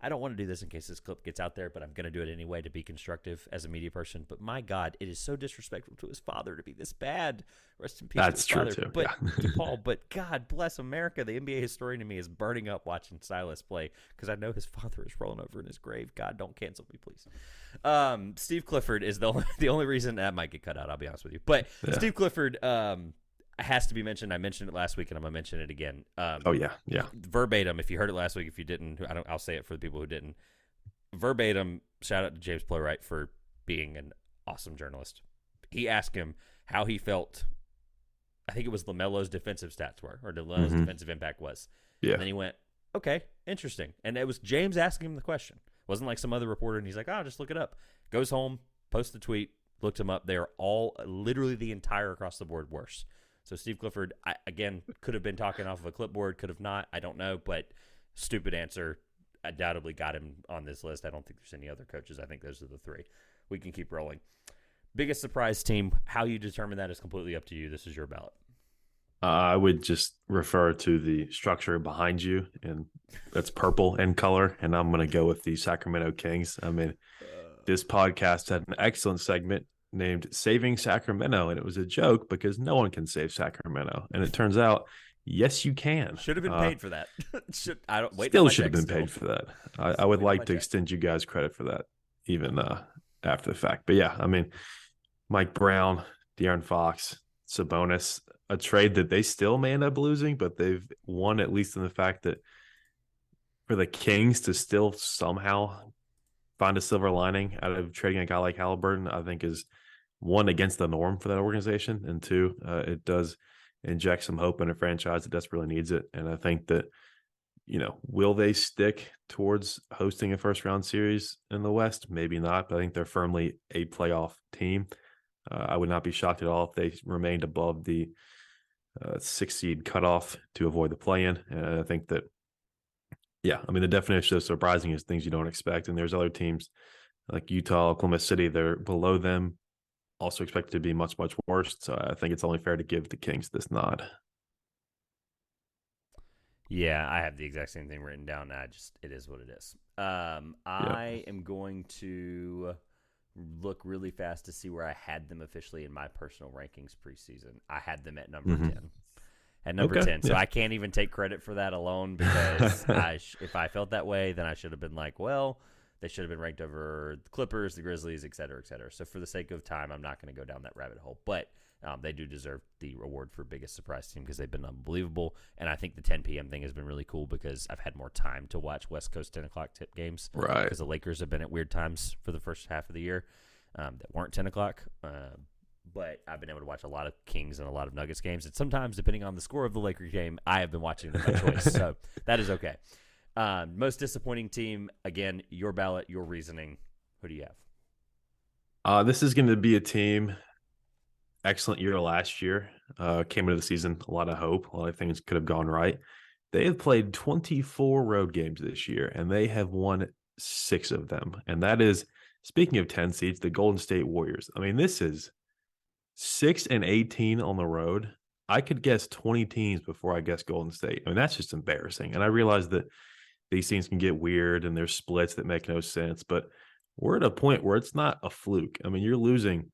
I don't want to do this in case this clip gets out there, but I'm going to do it anyway to be constructive as a media person. But my God, it is so disrespectful to his father to be this bad. Rest in peace. That's to his true father. too. But Paul, but God bless America. The NBA historian in me is burning up watching Silas play because I know his father is rolling over in his grave. God, don't cancel me, please. Steve Clifford is the only reason that might get cut out. I'll be honest with you, but Steve Clifford has to be mentioned. I mentioned it last week, and I'm gonna mention it again. Verbatim. If you heard it last week, if you didn't, I'll say it for the people who didn't. Verbatim. Shout out to James Plowright for being an awesome journalist. He asked him how he felt. I think it was LaMelo's defensive stats were, or LaMelo's defensive impact was. Yeah. And then he went, okay, interesting. And it was James asking him the question. It wasn't like some other reporter, and he's like, just look it up. Goes home, posts the tweet, looked him up. They are all literally the entire across the board worse. So Steve Clifford, again, could have been talking off of a clipboard, could have not. I don't know, but stupid answer. Undoubtedly got him on this list. I don't think there's any other coaches. I think those are the 3. We can keep rolling. Biggest surprise team. How you determine that is completely up to you. This is your ballot. I would just refer to the structure behind you, and that's purple in color, and I'm going to go with the Sacramento Kings. I mean, this podcast had an excellent segment named Saving Sacramento, and it was a joke because no one can save Sacramento, and it turns out, yes, you can. Should have been paid for that. Should have been paid for that. I would like to extend you guys credit for that, even after the fact. But yeah, I mean, Mike Brown, De'Aaron Fox, Sabonis, a trade that they still may end up losing, but they've won, at least in the fact that for the Kings to still somehow find a silver lining out of trading a guy like Halliburton, I think is, one, against the norm for that organization, and 2, it does inject some hope in a franchise that desperately needs it. And I think that, will they stick towards hosting a first-round series in the West? Maybe not, but I think they're firmly a playoff team. I would not be shocked at all if they remained above the 6-seed cutoff to avoid the play-in. And I think that, the definition of surprising is things you don't expect. And there's other teams like Utah, Oklahoma City, they're below them, also expected to be much, much worse. So I think it's only fair to give the Kings this nod. Yeah, I have the exact same thing written down. It is what it is. I am going to look really fast to see where I had them officially in my personal rankings preseason. I had them at number 10. At number 10. So I can't even take credit for that alone because if I felt that way, then I should have been like, well, They should have been ranked over the Clippers, the Grizzlies, et cetera, et cetera. So for the sake of time, I'm not going to go down that rabbit hole. But they do deserve the award for biggest surprise team because they've been unbelievable. And I think the 10 p.m. thing has been really cool because I've had more time to watch West Coast 10 o'clock tip games. Right. Because the Lakers have been at weird times for the first half of the year that weren't 10 o'clock. But I've been able to watch a lot of Kings and a lot of Nuggets games. And sometimes, depending on the score of the Lakers game, I have been watching them by choice. So that is okay. Most disappointing team, again, your ballot, your reasoning. Who do you have? This is going to be a team, excellent year last year. Came into the season, a lot of hope. A lot of things could have gone right. They have played 24 road games this year, and they have won 6 of them. And that is, speaking of 10 seeds, the Golden State Warriors. I mean, this is 6-18 on the road. I could guess 20 teams before I guess Golden State. I mean, that's just embarrassing. And I realize that these things can get weird and there's splits that make no sense, but we're at a point where it's not a fluke. I mean, you're losing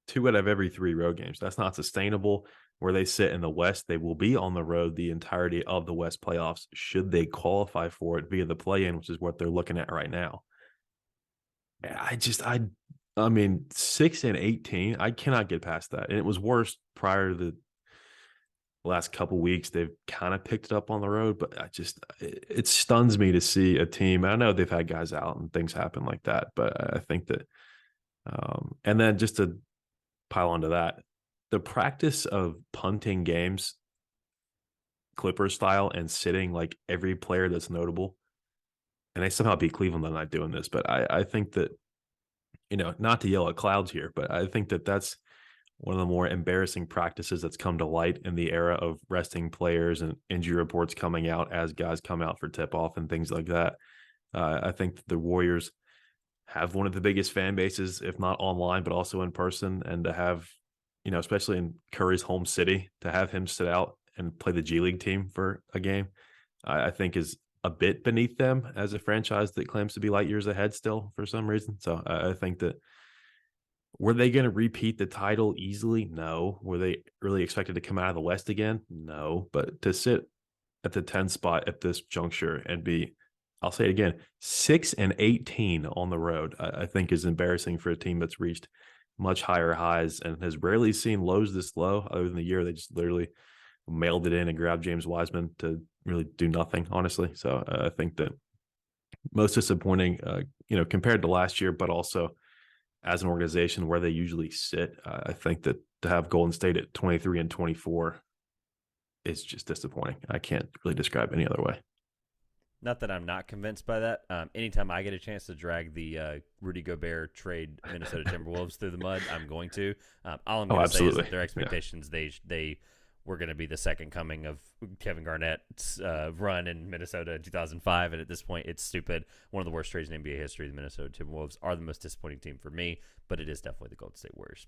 2 out of every 3 road games. That's not sustainable. Where they sit in the West, they will be on the road the entirety of the West playoffs should they qualify for it via the play-in, which is what they're looking at right now. I mean, 6-18, I cannot get past that. And it was worse prior to the last couple weeks. They've kind of picked it up on the road, but it stuns me to see a team. I know they've had guys out and things happen like that, but I think that, and then just to pile onto that, the practice of punting games, Clippers style, and sitting like every player that's notable, and they somehow beat Cleveland. They're not doing this, but I think that, not to yell at clouds here, but I think that that's one of the more embarrassing practices that's come to light in the era of resting players and injury reports coming out as guys come out for tip-off and things like that. I think that the Warriors have one of the biggest fan bases, if not online, but also in person, and to have, especially in Curry's home city, to have him sit out and play the G League team for a game, I think is a bit beneath them as a franchise that claims to be light years ahead still for some reason. So I think that, were they going to repeat the title easily? No. Were they really expected to come out of the West again? No. But to sit at the 10 spot at this juncture and be, I'll say it again, 6-18 on the road, I think is embarrassing for a team that's reached much higher highs and has rarely seen lows this low other than the year they just literally mailed it in and grabbed James Wiseman to really do nothing, honestly. So I think that most disappointing, compared to last year, but also as an organization where they usually sit. I think that to have Golden State at 23-24 is just disappointing. I can't really describe any other way. Not that I'm not convinced by that. Anytime I get a chance to drag the Rudy Gobert trade Minnesota Timberwolves through the mud, I'm going to. All I'm going to say is that their expectations, they were going to be the second coming of Kevin Garnett's run in Minnesota in 2005, and at this point, it's stupid. One of the worst trades in NBA history. The Minnesota Timberwolves are the most disappointing team for me, but it is definitely the Golden State Warriors.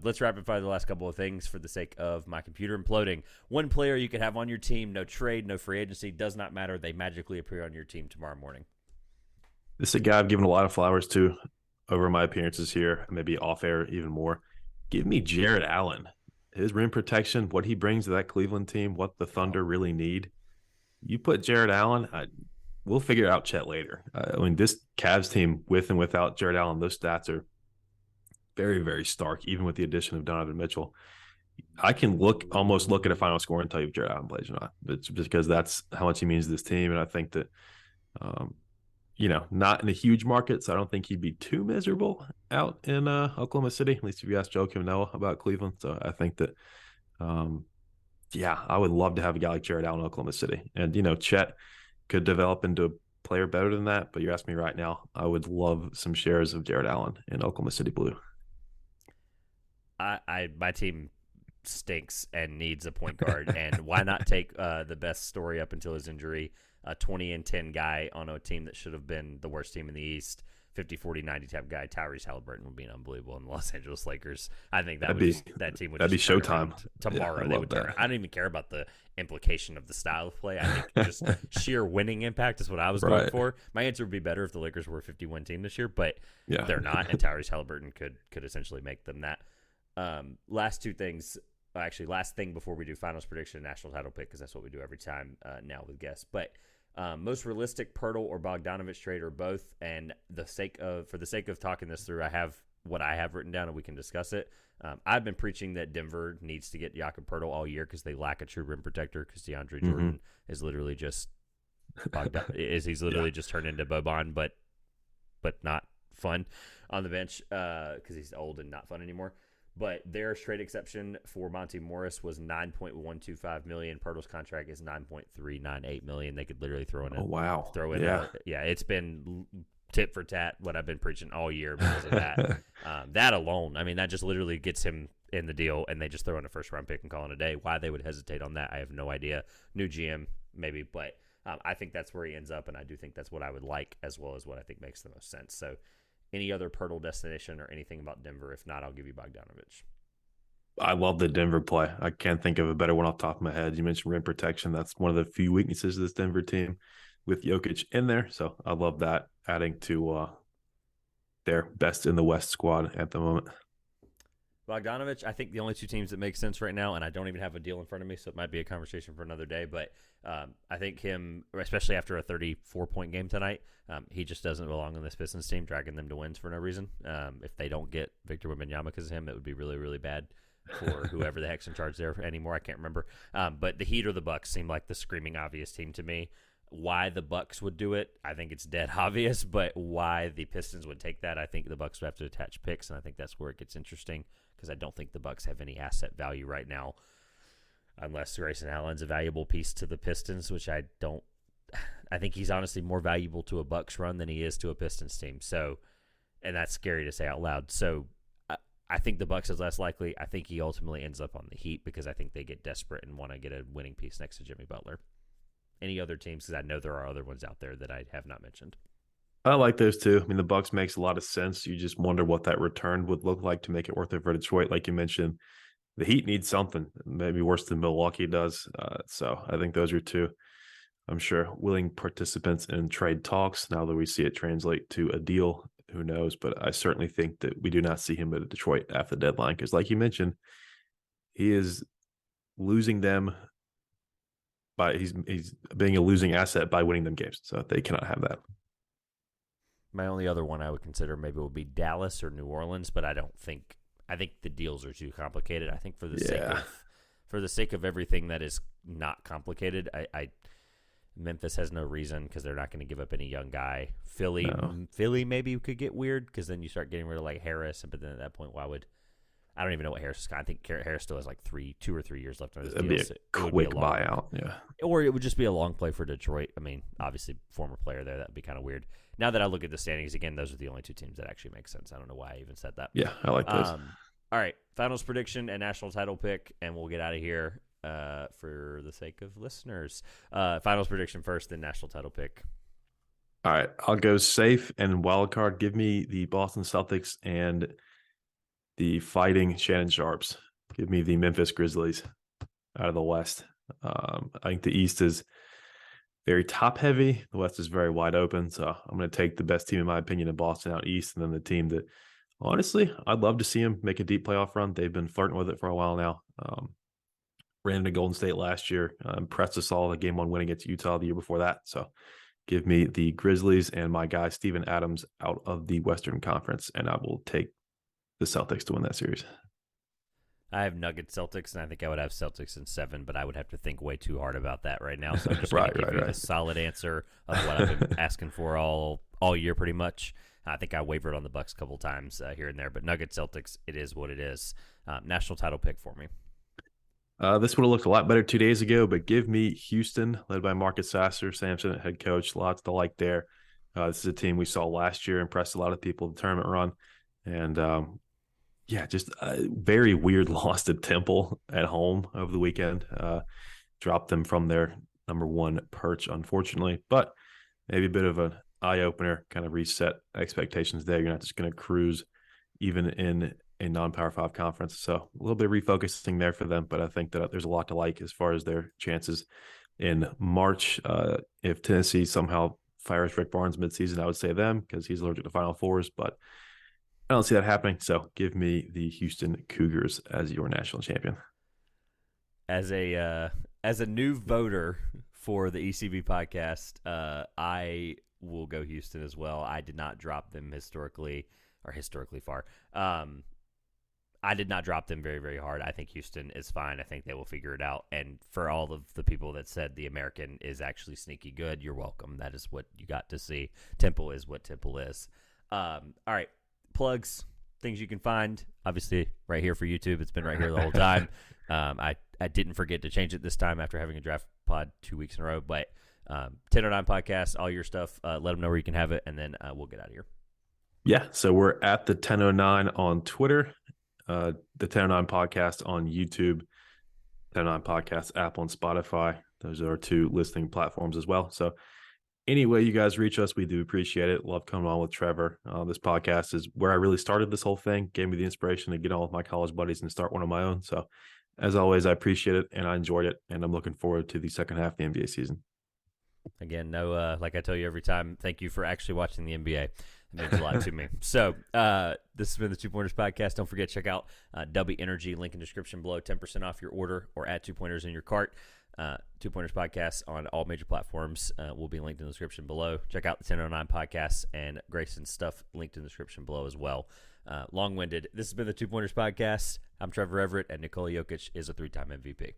Let's rapid fire the last couple of things for the sake of my computer imploding. One player you could have on your team, no trade, no free agency, does not matter. They magically appear on your team tomorrow morning. This is a guy I've given a lot of flowers to over my appearances here, maybe off air even more. Give me Jared Allen. His rim protection, what he brings to that Cleveland team, what the Thunder really need. You put Jared Allen, we'll figure out Chet later. I mean, this Cavs team with and without Jared Allen, those stats are very, very stark, even with the addition of Donovan Mitchell. I can almost look at a final score and tell you if Jared Allen plays or not. It's because that's how much he means to this team. And I think that, not in a huge market, so I don't think he'd be too miserable out in Oklahoma City, at least if you ask Joakim Noah about Cleveland. So I think that, I would love to have a guy like Jared Allen in Oklahoma City. And, Chet could develop into a player better than that. But you ask me right now, I would love some shares of Jared Allen in Oklahoma City Blue. My team stinks and needs a point guard, and why not take the best story up until his injury, a 20-10 guy on a team that should have been the worst team in the East, 50, 40, 90 type guy. Tyrese Halliburton would be unbelievable in the Los Angeles Lakers. I think that team would be showtime tomorrow. Yeah, they would turn. I don't even care about the implication of the style of play. I think just sheer winning impact is what I was going for. My answer would be better if the Lakers were a 50-win team this year, but they're not, and Tyrese Halliburton could essentially make them that. Last two things. Actually, last thing before we do finals prediction, national title pick, because that's what we do every time now with guests. But Most realistic Pirtle or Bogdanovich trade or both. And for the sake of talking this through, I have what I have written down and we can discuss it. I've been preaching that Denver needs to get Jakob Pirtle all year because they lack a true rim protector because DeAndre Jordan is literally just he's literally just turned into Boban, but not fun on the bench because he's old and not fun anymore. But their trade exception for Monty Morris was $9.125 million. Pirtle's contract is $9.398 million. They could literally throw in it's been tit for tat what I've been preaching all year because of that. That alone, I mean, that just literally gets him in the deal, and they just throw in a first-round pick and call it a day. Why they would hesitate on that, I have no idea. New GM, maybe, but I think that's where he ends up, and I do think that's what I would like as well as what I think makes the most sense. So any other Pirtle destination or anything about Denver? If not, I'll give you Bogdanovich. I love the Denver play. I can't think of a better one off the top of my head. You mentioned rim protection. That's one of the few weaknesses of this Denver team with Jokic in there. So I love that, adding to their best in the West squad at the moment. Bogdanovich, I think the only two teams that make sense right now, and I don't even have a deal in front of me, so it might be a conversation for another day, but I think him, especially after a 34-point game tonight, he just doesn't belong on this Pistons team, dragging them to wins for no reason. If they don't get Victor Wembanyama because of him, it would be really, really bad for whoever the heck's in charge there anymore. I can't remember. But the Heat or the Bucks seem like the screaming obvious team to me. Why the Bucks would do it, I think it's dead obvious, but why the Pistons would take that, I think the Bucks would have to attach picks, and I think that's where it gets interesting because I don't think the Bucks have any asset value right now unless Grayson Allen's a valuable piece to the Pistons, which I don't – I think he's honestly more valuable to a Bucks run than he is to a Pistons team. So, and that's scary to say out loud. So I think the Bucks is less likely. I think he ultimately ends up on the Heat because I think they get desperate and want to get a winning piece next to Jimmy Butler. Any other teams? Because I know there are other ones out there that I have not mentioned. I like those too. I mean, the Bucks makes a lot of sense. You just wonder what that return would look like to make it worth it for Detroit. Like you mentioned, the Heat needs something, maybe worse than Milwaukee does. So I think those are two, I'm sure, willing participants in trade talks. Now that we see it translate to a deal, who knows? But I certainly think that we do not see him at Detroit after the deadline because, like you mentioned, he is losing them by he's being a losing asset by winning them games. So they cannot have that. My only other one I would consider maybe would be Dallas or New Orleans, but I think the deals are too complicated. I think for the sake of everything that is not complicated, Memphis has no reason because they're not going to give up any young guy. Philly maybe could get weird because then you start getting rid of like Harris, but then at that point, I don't even know what Harris is. I think Harris still has like 2 or 3 years left on his deal. It'd be a quick buyout, yeah. Or it would just be a long play for Detroit. I mean, obviously, former player there, that would be kind of weird. Now that I look at the standings, again, those are the only two teams that actually make sense. I don't know why I even said that. Yeah, I like those. All right, finals prediction and national title pick, and we'll get out of here for the sake of listeners. Finals prediction first, then national title pick. All right, I'll go safe and wild card. Give me the Boston Celtics and the Fighting Shannon Sharps. Give me the Memphis Grizzlies out of the West. I think the East is very top heavy. The West is very wide open. So I'm going to take the best team, in my opinion, in Boston out East, and then the team that, honestly, I'd love to see them make a deep playoff run. They've been flirting with it for a while now. Ran into Golden State last year. Impressed us all. The game one win against Utah the year before that. So give me the Grizzlies and my guy, Steven Adams, out of the Western Conference, and I will take the Celtics to win that series. I have Nuggets Celtics, and I think I would have Celtics in 7, but I would have to think way too hard about that right now. So I'm just going to give you the solid answer of what I've been asking for all year pretty much. I think I wavered on the Bucks a couple times here and there, but Nuggets Celtics, it is what it is. National title pick for me. This would have looked a lot better 2 days ago, but give me Houston, led by Marcus Sasser, Sampson, head coach. Lots to like there. This is a team we saw last year, impressed a lot of people in the tournament run. And just a very weird loss to Temple at home over the weekend. Dropped them from their number one perch, unfortunately. But maybe a bit of an eye-opener, kind of reset expectations there. You're not just going to cruise even in a non-Power 5 conference. So a little bit of refocusing there for them. But I think that there's a lot to like as far as their chances in March. If Tennessee somehow fires Rick Barnes midseason, I would say them because he's allergic to Final Fours. But I don't see that happening, so give me the Houston Cougars as your national champion. As as a new voter for the ECB podcast, I will go Houston as well. I did not drop them historically far. I did not drop them very, very hard. I think Houston is fine. I think they will figure it out. And for all of the people that said the American is actually sneaky good, you're welcome. That is what you got to see. Temple is what Temple is. All right, plugs, things you can find. Obviously, right here for YouTube. It's been right here the whole time. I didn't forget to change it this time after having a draft pod 2 weeks in a row. But 1009 Podcast, all your stuff. Let them know where you can have it, and then we'll get out of here. Yeah, so we're at the 1009 on Twitter. The 1009 Podcast on YouTube, 1009 Podcast app on Spotify. Those are our 2 listening platforms as well. So anyway, you guys reach us. We do appreciate it. Love coming on with Trevor. This podcast is where I really started this whole thing, gave me the inspiration to get on with my college buddies and start one of my own. So as always, I appreciate it and I enjoyed it. And I'm looking forward to the second half of the NBA season. Again, like I tell you every time, thank you for actually watching the NBA. It means a lot to me. So this has been the 2 Pointers Podcast. Don't forget, check out W Energy, link in description below, 10% off your order, or add 2 Pointers in your cart. 2 Pointers Podcast on all major platforms will be linked in the description below. Check out the 1009 Podcast and Grayson's stuff linked in the description below as well. Long-winded. This has been the 2 Pointers Podcast. I'm Trevor Everett, and Nikola Jokic is a 3-time MVP.